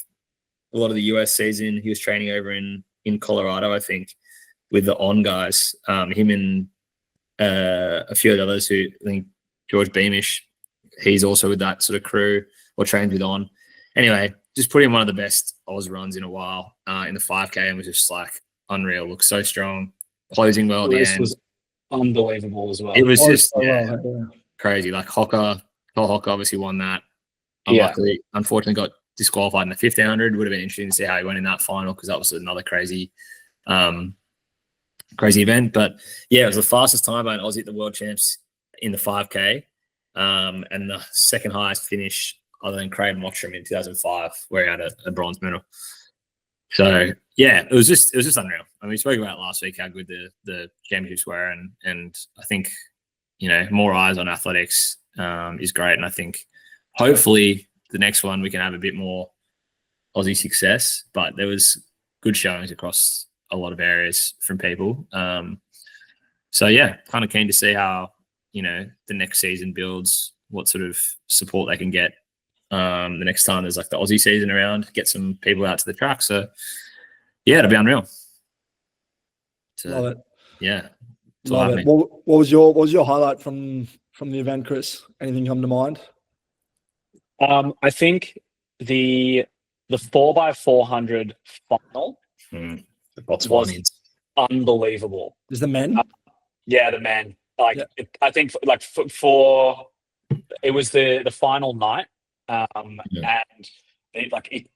a lot of the US season. He was training over in Colorado, I think, with the On guys. Him and a few of the others who I think George Beamish, he's also with that sort of crew or trained with On. Anyway, just put in one of the best Oz runs in a while in the 5K, and was just like unreal. Looked so strong, closing well at the end. Was unbelievable as well. It was just crazy. Like Cole Hocker obviously won that. Unfortunately got disqualified in the 1500. Would have been interesting to see how he went in that final, because that was another crazy event. But yeah, it was the fastest time by an Aussie at the World Champs in the 5K, and the second highest finish other than Craig Mottram in 2005, where he had a bronze medal. So yeah, it was just unreal. I mean, we spoke about last week how good the championships were, and I think, you know, more eyes on athletics is great. And I think hopefully the next one we can have a bit more Aussie success. But there was good showings across a lot of areas from people. So yeah, kind of keen to see how, you know, the next season builds, what sort of support they can get the next time there's like the Aussie season around, get some people out to the track. So yeah, it'll be unreal. Love it. Yeah. Love it. What was your highlight from the event, Kris? Anything come to mind? I think the 4x400 final was unbelievable. Is the men? Yeah, the men. I think for it was the final night, and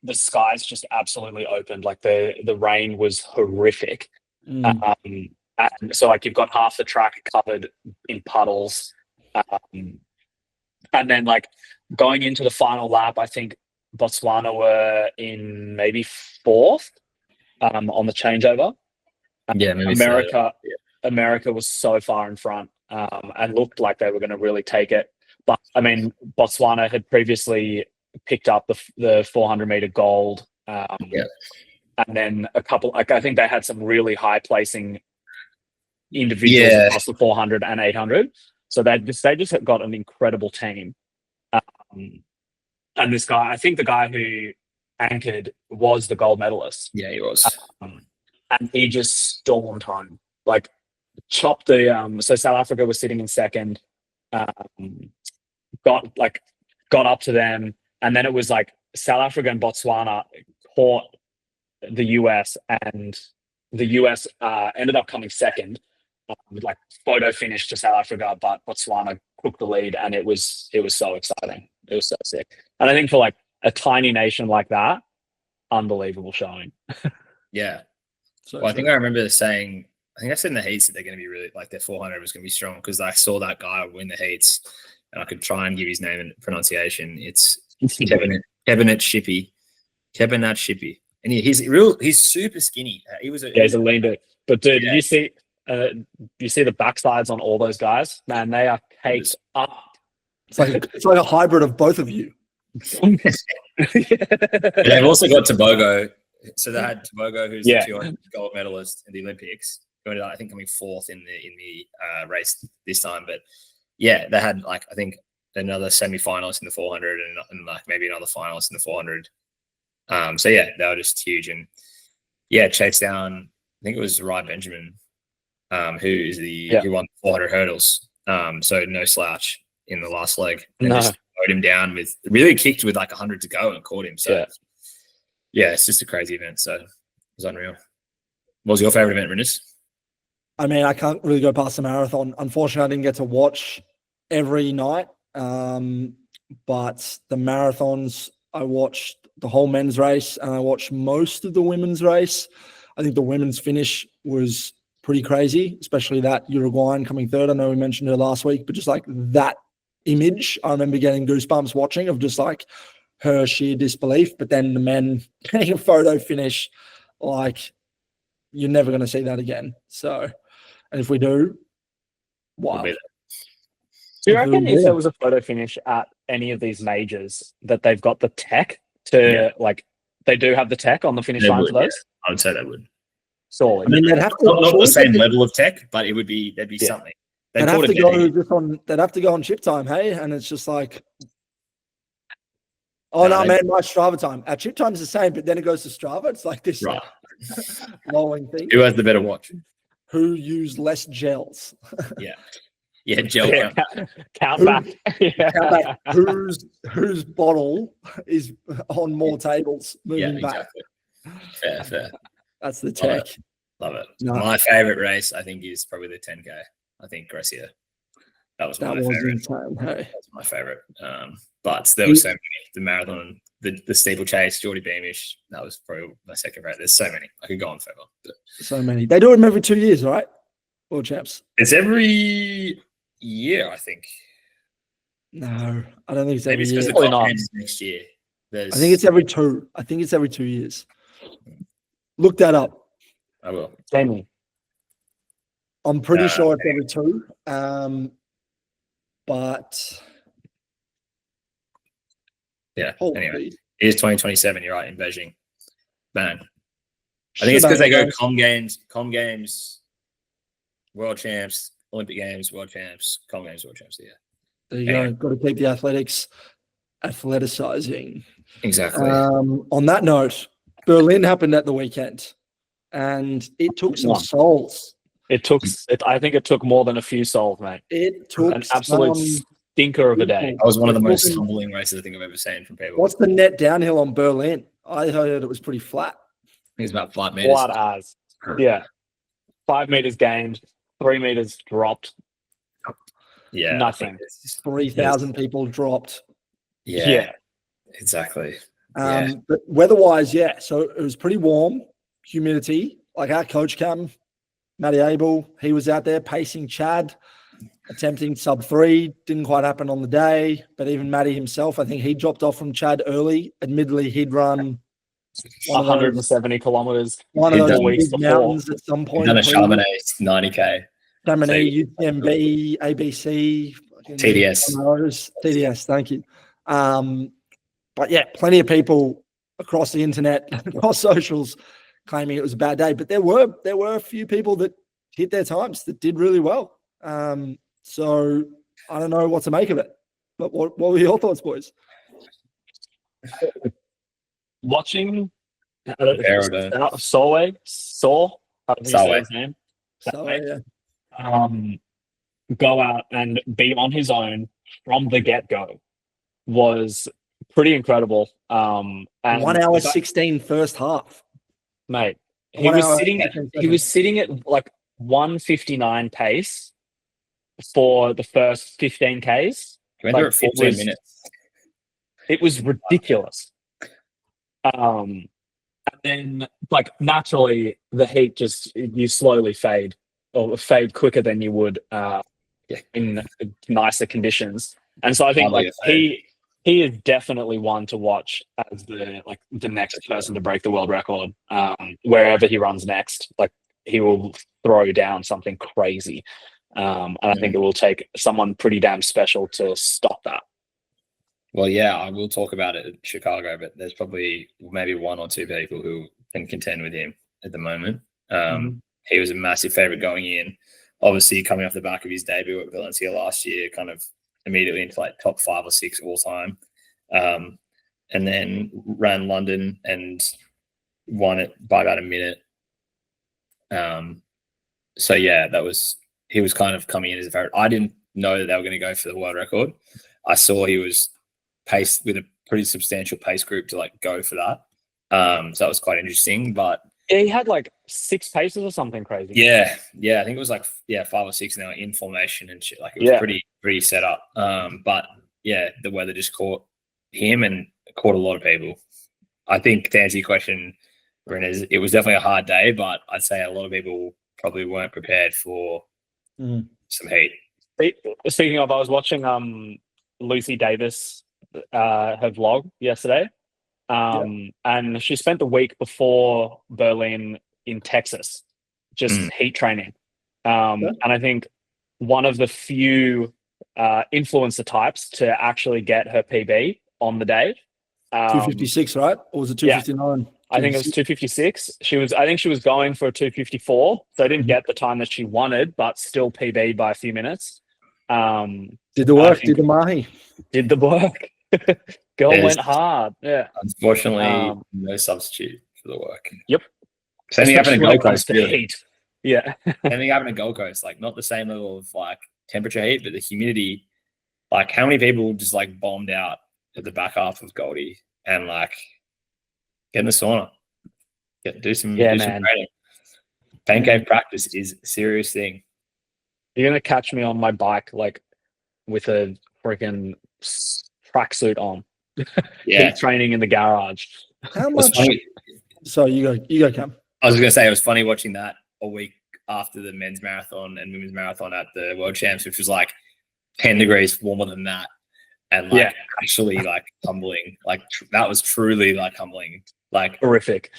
the skies just absolutely opened. Like the rain was horrific, and so like you've got half the track covered in puddles, and then like going into the final lap, I think Botswana were in maybe fourth on the changeover. Yeah, maybe America was so far in front and looked like they were going to really take it. But I mean, Botswana had previously picked up the 400-meter gold, and then a couple. Like I think they had some really high placing individuals across the 400 and 800. So they just got an incredible team. And this guy, I think the guy who anchored was the gold medalist. Yeah, he was. And he just stormed home, like chopped the. So South Africa was sitting in second. Got up to them, and then it was like South Africa and Botswana caught the US, and the US ended up coming second with like photo finish to South Africa, but Botswana took the lead, and it was so exciting. It was so sick. And I think for like a tiny nation like that, unbelievable showing. Yeah. Well, I think I remember saying, I think I said in the heats that they're going to be really, like their 400 was going to be strong, because I saw that guy win the heats, and I could try and give his name and pronunciation. It's Kebinat Shippy. Kebinat Shippy. And he's super skinny. He's a lean dude. But dude, did you see the backsides on all those guys? Man, they are caked up. It's like a hybrid of both of you. They've also got Tobago. So they had Tobago, who's the 200 gold medalist in the Olympics, going to, I think, coming fourth in the race this time. But yeah, they had like, I think, another semi-finalist in the 400 and like maybe another finalist in the 400. So yeah, they were just huge. And yeah, chased down, I think it was Rai Benjamin, who won 400 hurdles. So no slouch in the last leg, and just mowed him down really kicked with like 100 to go and caught him. So yeah, it's just a crazy event. So it was unreal. What was your favorite event, Rinus? I mean, I can't really go past the marathon. Unfortunately, I didn't get to watch every night. But the marathons, I watched the whole men's race, and I watched most of the women's race. I think the women's finish was pretty crazy, especially that Uruguayan coming third. I know we mentioned her last week, but just like that image, I remember getting goosebumps watching, of just like her sheer disbelief. But then the men getting a photo finish, like, you're never going to see that again. So, and if we do, wow. Do you reckon if there was a photo finish at any of these majors that they've got the tech to like, they do have the tech on the finish line for those? Yeah. I would say they would. Surely. I mean, they'd have to not the same level of tech, but there'd be something. They'd have to go just on. They'd have to go on chip time, hey, and it's just like, man, my Strava time. Our chip time's the same, but then it goes to Strava. It's like this lowing thing. Who has the better watch? Who used less gels? Yeah, gel. Count back. Count back. Whose bottle is on more tables moving back? Exactly. Fair. That's the tech. Love it. No. My favorite race, I think, is probably the 10K. I think Grecia. That was my favorite. Insane, hey? That's my favorite. But there were so many. The marathon, the steeplechase, Geordie Beamish. That was probably my second favorite. There's so many. I could go on forever. But. So many. They do them every 2 years, right? World Champs. It's every year, I think. No, I don't think it's every year. Probably not. Next year. I think it's every 2. I think it's every 2 years. Look that up. I will. Jamie. I'm pretty sure it's every 2. But yeah. Anyway, it is 2027. You're right, in Beijing. Man, I think it's because they go Com Games, World Champs, Olympic Games, World Champs, Com Games, World Champs. Yeah. There you go. Got to keep the athleticizing. Exactly. On that note, Berlin happened at the weekend, and it took some souls. I think it took more than a few souls, mate. It took an absolute stinker of a day. That was one of the most humbling races I think I've ever seen from people. What's the net downhill on Berlin? I heard it was pretty flat. I think it's about 5 meters. Flat as. Yeah. 5 meters gained, 3 meters dropped. Yeah. Nothing. 3,000 people dropped. Yeah. Exactly. But weather-wise, so it was pretty warm, humidity. Like our coach cam, Matty Abel, he was out there pacing Chad, attempting sub 3. Didn't quite happen on the day, but even Matty himself, I think he dropped off from Chad early. Admittedly, he'd run 170 kilometers. One of those weeks mountains at some point. He's done a Chamonix 90K. Chamonix, UTMB, ABC, TDS. Thank you. But yeah, plenty of people across the internet, across socials, claiming it was a bad day. But there were a few people that hit their times that did really well. So I don't know what to make of it. But what were your thoughts, boys? Watching Solway, go out and be on his own from the get-go was pretty incredible. And 1 hour 16 first half. Mate, he was sitting at like 1:59 pace for the first 15 Ks. Went there at 14 minutes. It was ridiculous. And then, like, naturally, the heat you slowly fade quicker than you would in nicer conditions. And so I think he is definitely one to watch as the next person to break the world record. Wherever he runs next, like, he will throw down something crazy. And I think it will take someone pretty damn special to stop that. Well, yeah, I will talk about it in Chicago, but there's probably maybe 1 or 2 people who can contend with him at the moment. He was a massive favorite going in. Obviously, coming off the back of his debut at Valencia last year, kind of immediately into like top 5 or 6 all time. And then ran London and won it by about a minute. So yeah, he was kind of coming in as a favorite. I didn't know that they were going to go for the world record. I saw he was paced with a pretty substantial pace group to like go for that. So that was quite interesting, but yeah, he had like 6 paces or something crazy. Yeah. I think it was like 5 or 6 now in formation and shit. Like it was pretty set up. But yeah, the weather just caught him and caught a lot of people. I think to answer your question, Ren, it was definitely a hard day, but I'd say a lot of people probably weren't prepared for some heat. Speaking of, I was watching Lucy Davis her vlog yesterday, and she spent the week before Berlin in Texas, just heat training. And I think one of the few influencer types to actually get her PB on the day. 256, right? Or was it 259? I think it was 256. I think she was going for a 254, so I didn't get the time that she wanted, but still PB by a few minutes. Did the work, did the mahi. Did the work. Girl went hard. Yeah. Unfortunately, no substitute for the work. Yep. Same thing happened to Gold Coast. Heat. Yeah. Same thing happened to Gold Coast. Like, not the same level of like temperature heat, but the humidity. Like, how many people just like bombed out at the back half of Goldie and like get in the sauna, do some training. Pancake practice is a serious thing. You're gonna catch me on my bike like with a freaking tracksuit on. Yeah, training in the garage. How much? So you go, Cam. I was gonna say it was funny watching that a week after the men's marathon and women's marathon at the World Champs, which was like 10 degrees warmer than that, and like actually like humbling. Like that was truly like humbling. Like horrific.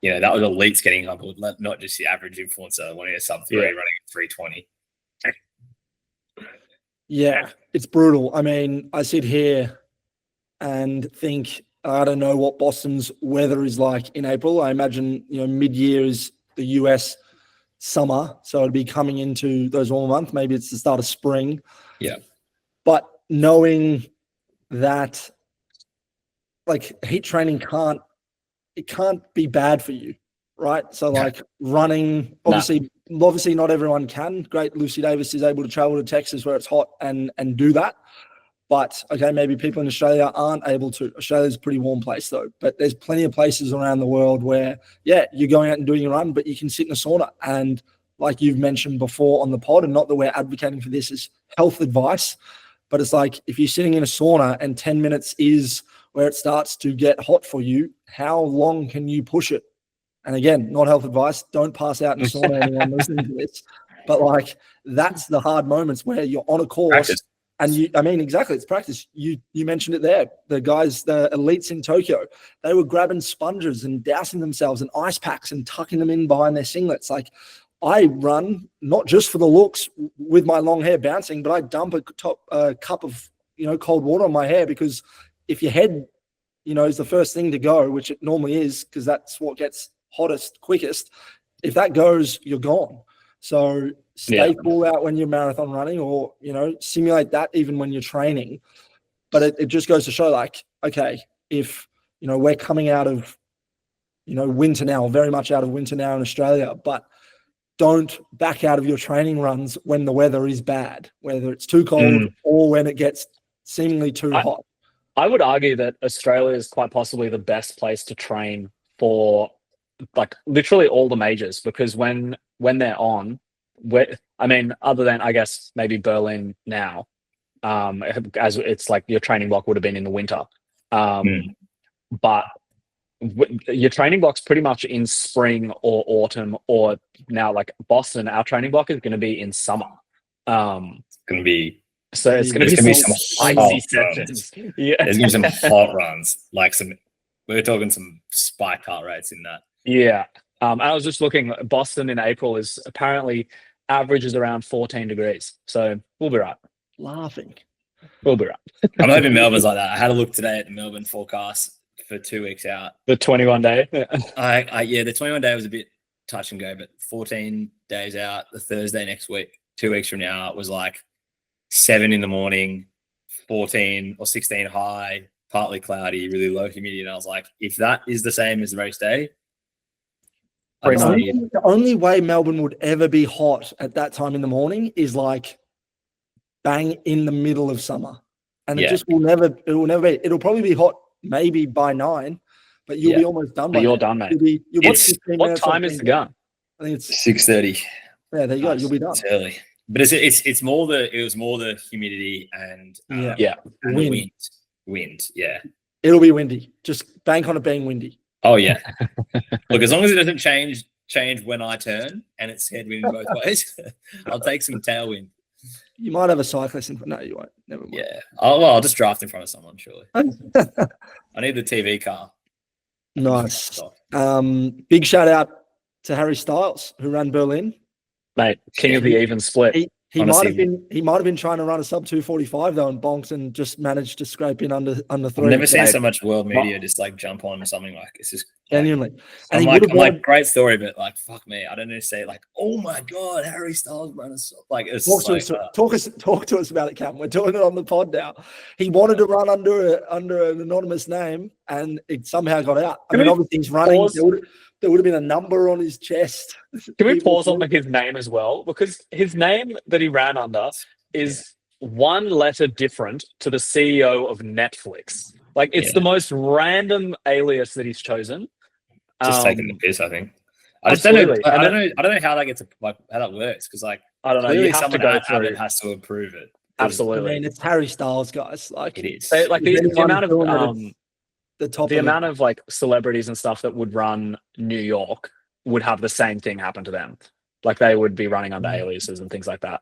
You know, that was elites getting humbled, not just the average influencer wanting a sub 3 running at 320. Yeah, it's brutal. I mean, I sit here and think, I don't know what Boston's weather is like in April. I imagine, mid-year is the US summer, so it'll be coming into those warmer months. Maybe it's the start of spring. Yeah. But knowing that, like, heat training can't be bad for you, right? So, like, running, obviously not everyone can. Great, Lucy Davis is able to travel to Texas where it's hot and do that. But, okay, maybe people in Australia aren't able to. Australia's a pretty warm place, though. But there's plenty of places around the world where, you're going out and doing a run, but you can sit in a sauna. And like you've mentioned before on the pod, and not that we're advocating for this as health advice, but it's like if you're sitting in a sauna and 10 minutes is where it starts to get hot for you, how long can you push it? And again, not health advice. Don't pass out in a sauna, anyone listening to this. But, like, that's the hard moments where you're on a course. Practice. And exactly, it's practice. You mentioned it there. The guys, the elites in Tokyo, they were grabbing sponges and dousing themselves in ice packs and tucking them in behind their singlets. Like, I run not just for the looks with my long hair bouncing, but I dump a cup of cold water on my hair, because if your head is the first thing to go, which it normally is, because that's what gets hottest quickest. If that goes, you're gone. So stay cool out when you're marathon running, or, simulate that even when you're training. But it just goes to show, like, okay, if, we're coming out of, winter now, very much out of winter now in Australia, but don't back out of your training runs when the weather is bad, whether it's too cold or when it gets seemingly too hot. I would argue that Australia is quite possibly the best place to train for, like, literally all the majors, because when they're on, other than, I guess, maybe Berlin now, as it's like your training block would have been in the winter. But your training block's pretty much in spring or autumn, or now, like Boston, our training block is going to be in summer. It's going to be some spicy sessions. Yeah, there's going to be some hot runs, like we're talking some spike heart rates in that. Yeah. I was just looking, Boston in April is apparently averages around 14 degrees. So we'll be right. Laughing. We'll be right. I'm hoping Melbourne's like that. I had a look today at the Melbourne forecast for 2 weeks out. The 21 day. The 21 day was a bit touch and go, but 14 days out, the Thursday next week, 2 weeks from now, it was like 7 in the morning, 14 or 16 high, partly cloudy, really low humidity. And I was like, if that is the same as the race day, the only way Melbourne would ever be hot at that time in the morning is like bang in the middle of summer. And it will never be. It'll probably be hot maybe by 9, but you'll be almost done by you're done, mate. What time is the gun? I think it's 6:30. Yeah, there you go. You'll be done. It's early. But it was more the humidity and wind. Yeah. It'll be windy. Just bank on it being windy. Oh yeah. Look, as long as it doesn't change when I turn and it's headwind both ways, I'll take some tailwind. You might have a cyclist in. No, you won't. Never mind. Yeah. I'll just draft in front of someone, surely. I need the TV car. Nice. Big shout out to Harry Styles, who ran Berlin. Mate, king of the even split. He might have been trying to run a sub 245 though, and bonked and just managed to scrape in under 3. I've never seen so much world media just like jump on something like it's just genuinely. And I'm like, great story, but like, fuck me, I don't know to say like, oh my god, Harry Styles ran a like. It's talk to us about it, Cam. We're doing it on the pod now. He wanted to run under an anonymous name, and it somehow got out. I mean, obviously he's running. There would have been a number on his chest. Can we pause on his name as well? Because his name that he ran under is one letter different to the CEO of Netflix. Like, it's the most random alias that he's chosen. Just taking the piss, I think. I don't know how that gets how that works, because like I don't know. Clearly you have someone to go at through. Abbott has to approve it. Absolutely. I mean, it's Harry Styles, guys. Like it is. Like the amount of the amount of like celebrities and stuff that would run New York would have the same thing happen to them. Like they would be running under aliases and things like that.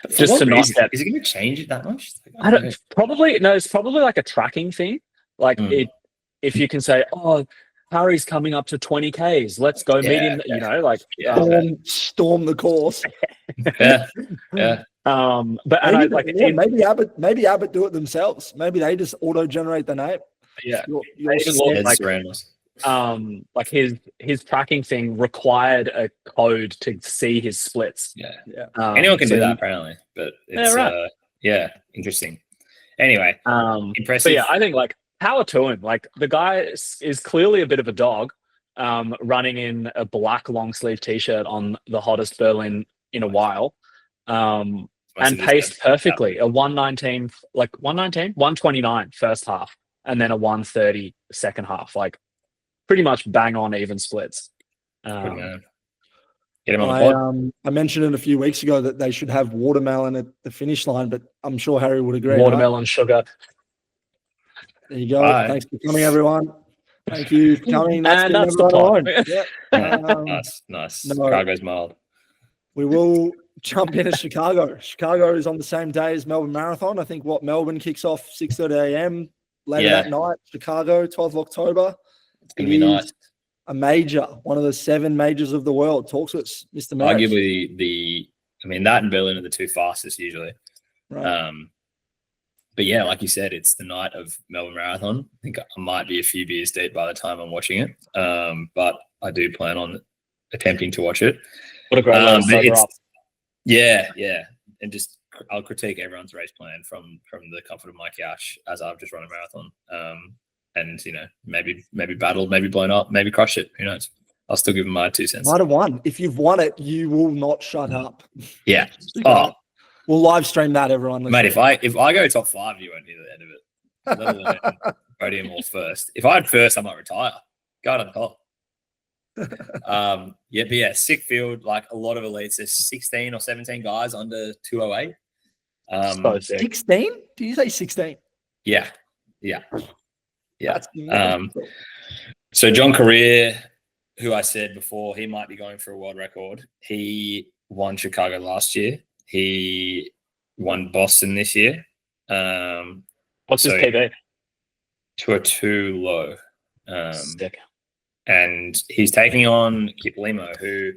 Just to not get. Is it going to change it that much? I don't. Probably no. It's probably like a tracking thing. Like if you can say, oh, Harry's coming up to 20 Ks. Let's go meet him. You know, like storm the course. Yeah. But maybe Abbott do it themselves. Maybe they just auto generate the name. Yeah. Like his tracking thing required a code to see his splits. Yeah. Anyone can do that apparently, but it's interesting. Anyway, impressive. But yeah, I think like power to him. Like the guy is clearly a bit of a dog, running in a black long sleeve t-shirt on the hottest Berlin in a while. And paced perfectly. A 129 first half, and then a 130 second half. Like pretty much bang on even splits. Get him on the pod. I mentioned it a few weeks ago that they should have watermelon at the finish line, but I'm sure Harry would agree. Watermelon sugar. There you go. Bye. Thanks for coming, everyone. Thank you for coming. And that's the pod. Nice. Chicago's mild. We will jump into Chicago. Chicago is on the same day as Melbourne Marathon. I think Melbourne kicks off 6:30 a.m. later that night. Chicago, 12th of October. It's going to be nice. A major, one of the 7 majors of the world. Talk to us, Mr. Merrick. Arguably that and Berlin are the 2 fastest usually. Right. But yeah, like you said, it's the night of Melbourne Marathon. I think I might be a few beers deep by the time I'm watching it. But I do plan on attempting to watch it. What a great way up. Yeah. And just I'll critique everyone's race plan from the comfort of my couch as I've just run a marathon. And maybe battled, maybe blown up, maybe crushed it. Who knows? I'll still give them my 2 cents. Might have won. If you've won it, you will not shut up. Yeah. We'll live stream that, everyone. Mate, if I go top 5, you won't hear the end of it. Let alone podium or first. If I had first, I might retire. Go to the top. But yeah, sick field. Like a lot of elites. There's 16 or 17 guys under 208. 16? Did you say 16? Yeah. So John Career, who I said before, he might be going for a world record. He won Chicago last year. He won Boston this year. What's his PB? 202 low. Sick. And he's taking on Kip Limo, who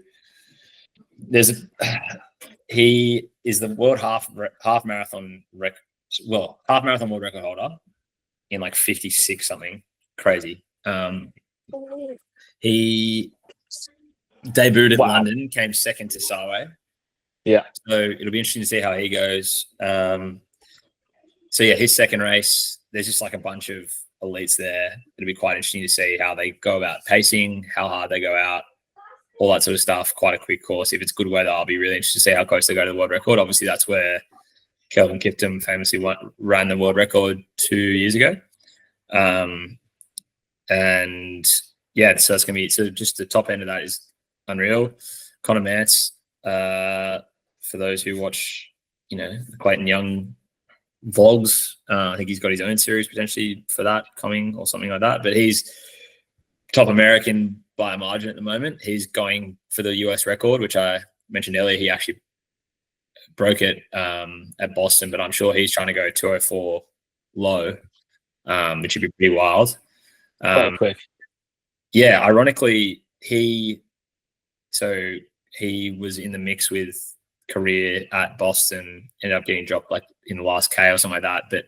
he is the world half marathon world record holder in like 56 something crazy. He debuted at London, came second to Sarway. Yeah. So it'll be interesting to see how he goes. His second race, there's just like a bunch of elites there. It'll be quite interesting to see how they go about pacing, how hard they go out, all that sort of stuff. Quite a quick course. If it's good weather, I'll be really interested to see how close they go to the world record. Obviously, that's where Kelvin Kiptum famously ran the world record 2 years ago. So that's going to be just the top end of that is unreal. Connor Mance, for those who watch, Clayton Young vlogs, I think he's got his own series potentially for that coming or something like that. But he's top American by a margin at the moment. He's going for the US record, which I mentioned earlier. He actually broke it at Boston, but I'm sure he's trying to go 204 low, which would be pretty wild. Quick. Yeah, ironically, he was in the mix with career at Boston, ended up getting dropped like in the last K or something like that. But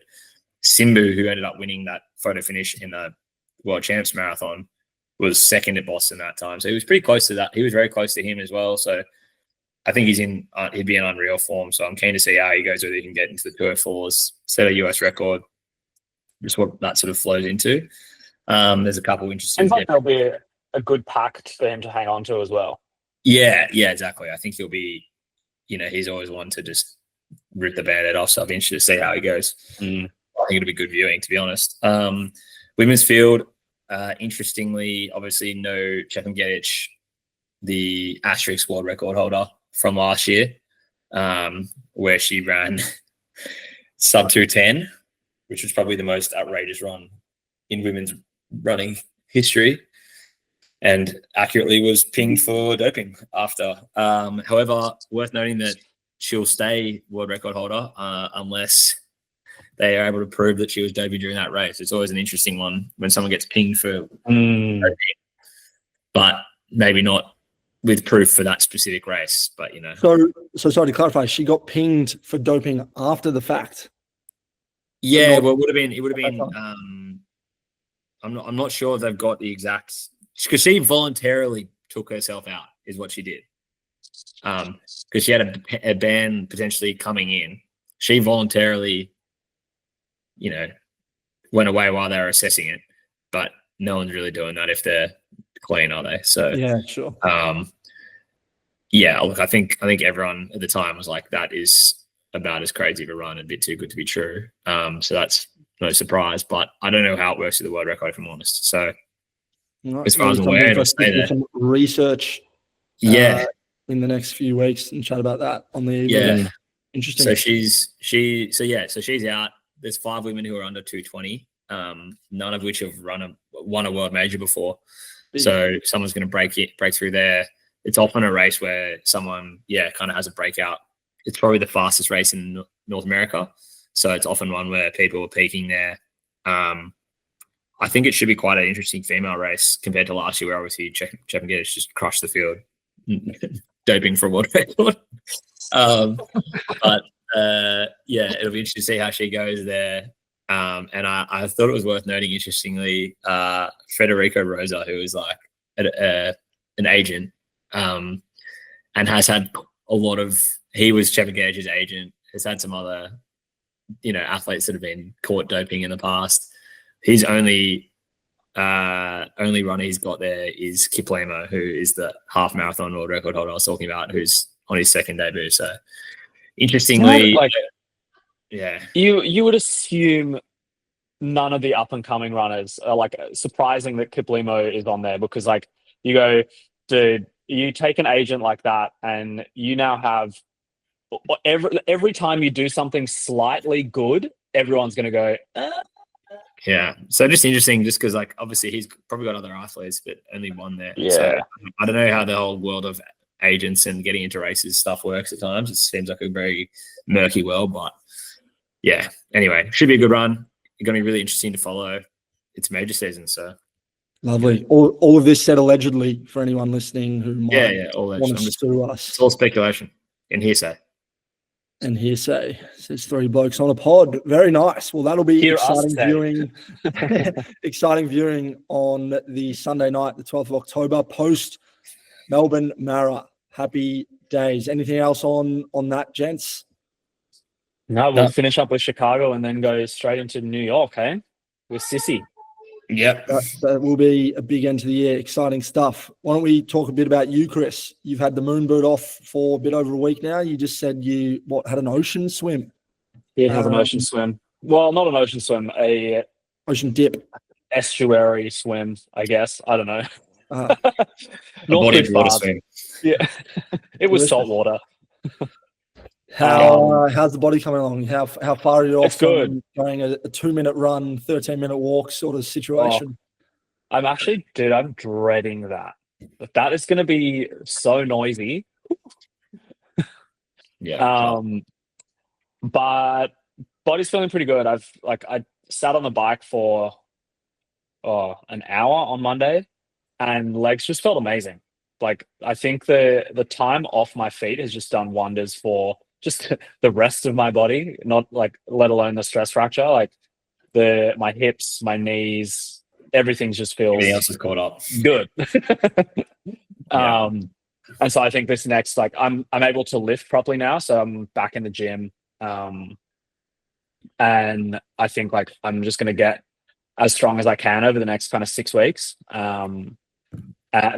Simbu, who ended up winning that photo finish in the World Champs Marathon, was second at Boston that time. So he was pretty close to that. He was very close to him as well. So I think he'd be in unreal form. So I'm keen to see how he goes, whether he can get into the 204s, set a US record, just what that sort of flows into. There's a couple interesting. Seems like there'll be a good pack for him to hang on to as well. Yeah, exactly. I think he'll be, he's always one to just rip the Band-Aid off. So I'll be interested to see how he goes. I think it'll be good viewing, to be honest. Women's field, interestingly, obviously no Chepngetich, the asterisk world record holder from last year, where she ran sub 210, which was probably the most outrageous run in women's running history, and accurately was pinged for doping after. However, worth noting that she'll stay world record holder unless they are able to prove that she was doping during that race. It's always an interesting one when someone gets pinged for doping, but maybe not with proof for that specific race. But So sorry to clarify, she got pinged for doping after the fact. Yeah, well, it would have been. I'm not sure if they've got the exact, because she voluntarily took herself out, is what she did. Because she had a ban potentially coming in. She voluntarily, went away while they were assessing it, but no one's really doing that if they're clean, are they? So yeah, sure. Yeah, look, I think everyone at the time was like, that is about as crazy of a run, a bit too good to be true. So that's no surprise, but I don't know how it works with the world record, if I'm honest. So as far as I'm aware, it'll stay there. Some research in the next few weeks and chat about that on the evening. Yeah. Interesting. So she's out. There's 5 women who are under 220, none of which have won a world major before. So someone's going to break through there. It's often a race where someone, kind of has a breakout. It's probably the fastest race in North America. So it's often one where people are peaking there. I think it should be quite an interesting female race compared to last year, where obviously Chepngetich just crushed the field, doping for a world record. But it'll be interesting to see how she goes there. And I thought it was worth noting, interestingly, Federico Rosa, who is like an agent, and has had a lot of, he was Chepngetich's agent, has had some other, athletes that have been caught doping in the past. His only runner he's got there is Kiplimo, who is the half marathon world record holder I was talking about, who's on his second debut. So interestingly, you would assume none of the up and coming runners are like, surprising that Kiplimo is on there, because like you go, dude, you take an agent like that and you now have every time you do something slightly good, everyone's going to go, Yeah. So just interesting, just because like obviously he's probably got other athletes, but only one there. Yeah. So I don't know how the whole world of agents and getting into races stuff works at times. It seems like a very murky world, but yeah. Anyway, should be a good run. It's going to be really interesting to follow. It's major season, so. Lovely. All of this said allegedly for anyone listening who might all want to sue us. It's all speculation and hearsay. And hearsay, says 3 blokes on a pod. Very nice. Well, that'll be exciting viewing. Exciting viewing on the Sunday night, the 12th of October, post Melbourne Mara. Happy days. Anything else on that, gents? No, we'll finish up with Chicago and then go straight into New York, hey? With Sissy. Yep. That will be a big end to the year. Exciting stuff. Why don't we talk a bit about you, Kris? You've had the moon boot off for a bit over a week now. You just said you had an ocean swim. Yeah, have an ocean swim. Well, not an ocean swim, a ocean dip, estuary swim, I guess. I don't know. A body of water swim. Yeah, it was salt water. How's the body coming along? How far are you off from going a 2-minute run, 13-minute walk sort of situation? I'm dreading that. But that is going to be so noisy. Yeah. But body's feeling pretty good. I sat on the bike for an hour on Monday, and legs just felt amazing. Like, I think the time off my feet has just done wonders for just the rest of my body, not like let alone the stress fracture. Like my hips, my knees, everything just feels Everything else is caught up. good. Yeah. And so I think this next, like, I'm able to lift properly now, so I'm back in the gym. And I think, like, I'm just going to get as strong as I can over the next kind of 6 weeks,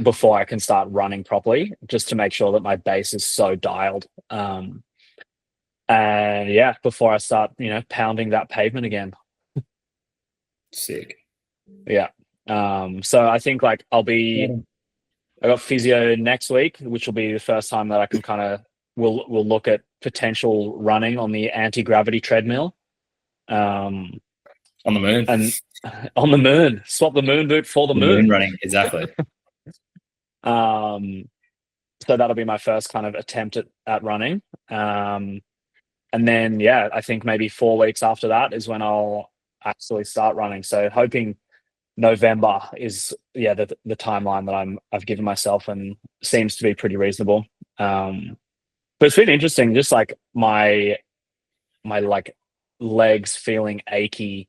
before I can start running properly, just to make sure that my base is so dialed. And yeah, before I start, pounding that pavement again. Sick. Yeah. So I think, like, I got physio next week, which will be the first time that I can kind of we'll look at potential running on the anti-gravity treadmill. On the moon. And on the moon. Swap the moon boot for the moon. Running, exactly. So that'll be my first kind of attempt at running. And then, yeah, I think maybe 4 weeks after that is when I'll actually start running. So hoping November is the timeline that I've given myself, and seems to be pretty reasonable. But it's been interesting, just like my like legs feeling achy,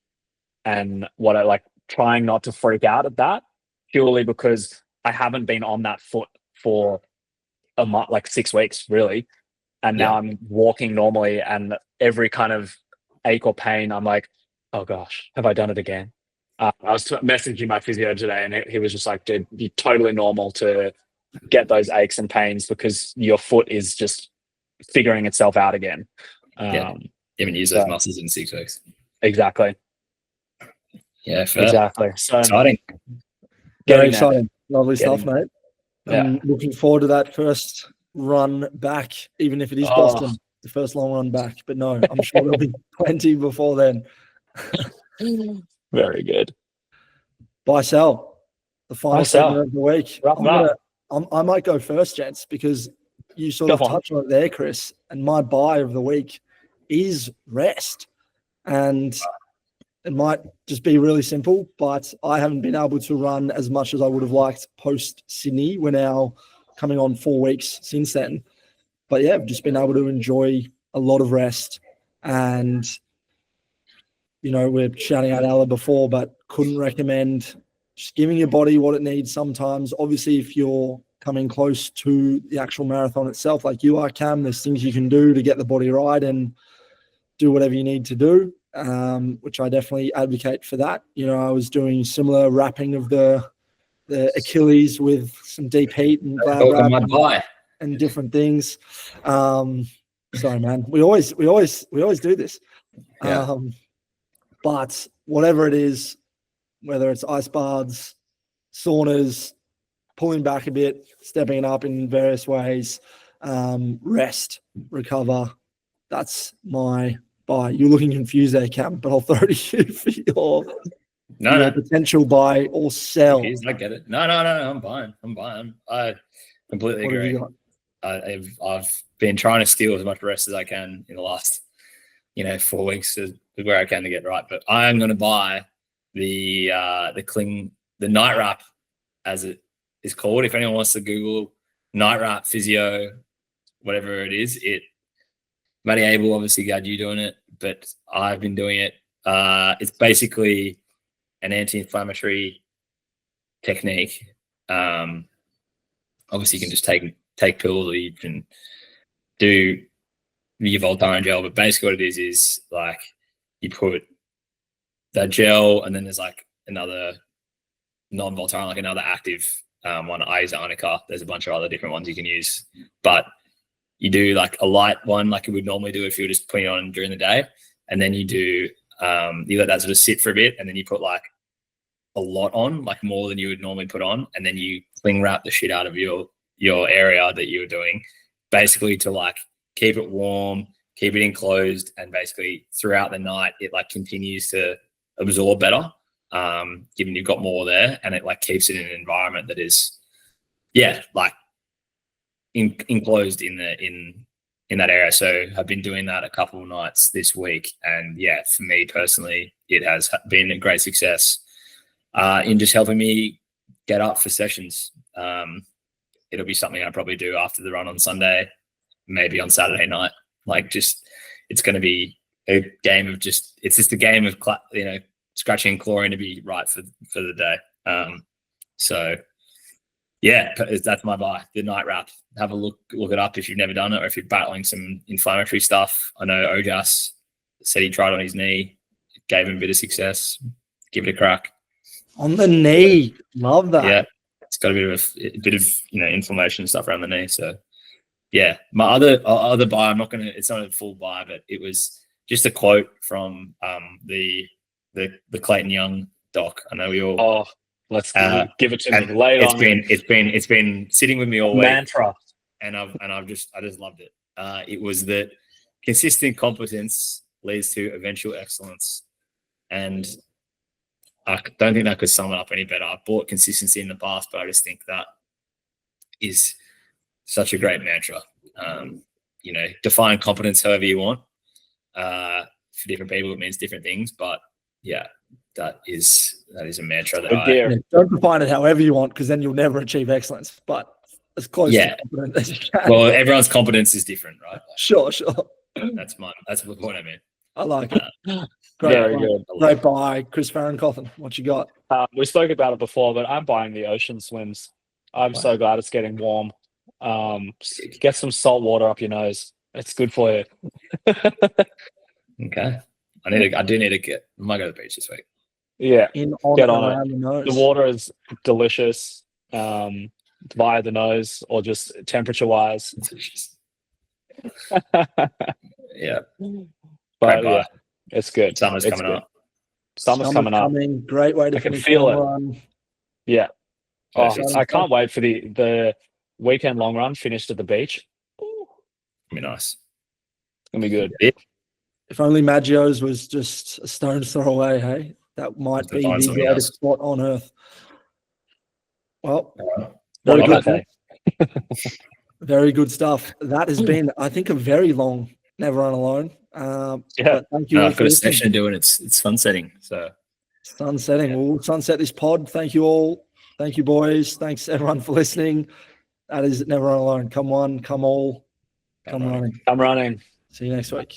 and what I like, trying not to freak out at that, purely because I haven't been on that foot for a month, like 6 weeks really, and now I'm walking normally, and every kind of ache or pain, I'm like, oh gosh, have I done it again? I was messaging my physio today, and he was just like, dude, you're totally normal to get those aches and pains because your foot is just figuring itself out again. You haven't used those muscles in 6 weeks. Exactly. Yeah, fair. Exactly. So exciting. Very exciting. Lovely stuff, mate. Yeah. I'm looking forward to that first run back, even if it is Boston, the first long run back. But no, I'm sure there'll be plenty before then. Very good. Buy, sell. The final segment of the week. I might go first, gents, because you sort of touched on it there, Kris. And my buy of the week is rest. And it might just be really simple, but I haven't been able to run as much as I would have liked post Sydney. We're now coming on 4 weeks since then. But yeah, I've just been able to enjoy a lot of rest. And we're shouting out Ella before, but couldn't recommend just giving your body what it needs sometimes. Obviously, if you're coming close to the actual marathon itself, like you are, Cam, there's things you can do to get the body right and do whatever you need to do, which I definitely advocate for that. I was doing similar wrapping of the Achilles with some deep heat and glad wrap and different things. Sorry, man. We always do this. Yeah. But whatever it is, whether it's ice baths, saunas, pulling back a bit, stepping it up in various ways, rest, recover. That's my buy. You're looking confused there, Cam, but I'll throw to you for your potential buy or sell. I get it. No. I'm buying. I completely agree. I've been trying to steal as much rest as I can in the last 4 weeks is where I can to get right. But I am going to buy the night wrap, as it is called. If anyone wants to Google night wrap physio, whatever it is, Matty Abel obviously got you doing it, but I've been doing it. It's basically an anti-inflammatory technique. Obviously you can just take pills, or you can do your Voltaren gel, but basically what it is like you put that gel, and then there's like another non-Voltaren, like another active one. I use Arnica. There's a bunch of other different ones you can use, but you do like a light one like you would normally do if you were just putting it on during the day, and then you do you let that sort of sit for a bit, and then you put like a lot on, like more than you would normally put on, and then you cling wrap the shit out of your area that you were doing, basically to like keep it warm, keep it enclosed, and basically throughout the night it like continues to absorb better, given you've got more there, and it like keeps it in an environment that is like enclosed in in that area. So I've been doing that a couple of nights this week. And yeah, for me personally, it has been a great success in just helping me get up for sessions. It'll be something I probably do after the run on Sunday, maybe on Saturday night. Like just, it's going to be a game of it's just a game of, scratching and clawing to be right for the day. So yeah, that's my buy, the night wrap. Have a look it up if you've never done it, or if you're battling some inflammatory stuff. I know Ojas said he tried on his knee, gave him a bit of success. Give it a crack. On the knee, love that. Yeah, it's got a bit of inflammation and stuff around the knee. So yeah, my other buy, it's not a full buy, but it was just a quote from the Clayton Young doc. I know we all. Oh, let's give it to me. Lay it on me. It's been sitting with me all week. Mantra. And I just loved it. It was that consistent competence leads to eventual excellence, and I don't think that could sum it up any better. I've bought consistency in the past, but I just think that is such a great mantra. Define competence however you want. For different people, it means different things, but yeah, that is a mantra that don't define it however you want, because then you'll never achieve excellence. But as close to competent as you can. Well, everyone's competence is different, right? Sure. That's what I mean. I like it. Very good. Great buy, Kris Farrenkothen. What you got? We spoke about it before, but I'm buying the ocean swims. I'm so glad it's getting warm. Get some salt water up your nose. It's good for you. Okay. I do need to I might go to the beach this week. Yeah. Get on it. The water is delicious via the nose or just temperature wise. Yeah. But yeah, it's good. Summer's coming up. Summer's coming up. Great way to I can feel it. Run. Yeah. I can't wait for the weekend long run finished at the beach. It'll be nice. It's gonna be good. If only Maggio's was just a stone's throw away, hey? That might be the greatest spot on earth. Well, very good. Very good stuff. That has been, I think, a very long Never Run Alone. Thank you. I've got a session to do it. It's sunsetting. So sunsetting. We'll sunset this pod. Thank you all. Thank you, boys. Thanks everyone for listening. That is Never Run Alone. Come one, come all, come running. I'm running. See you next week.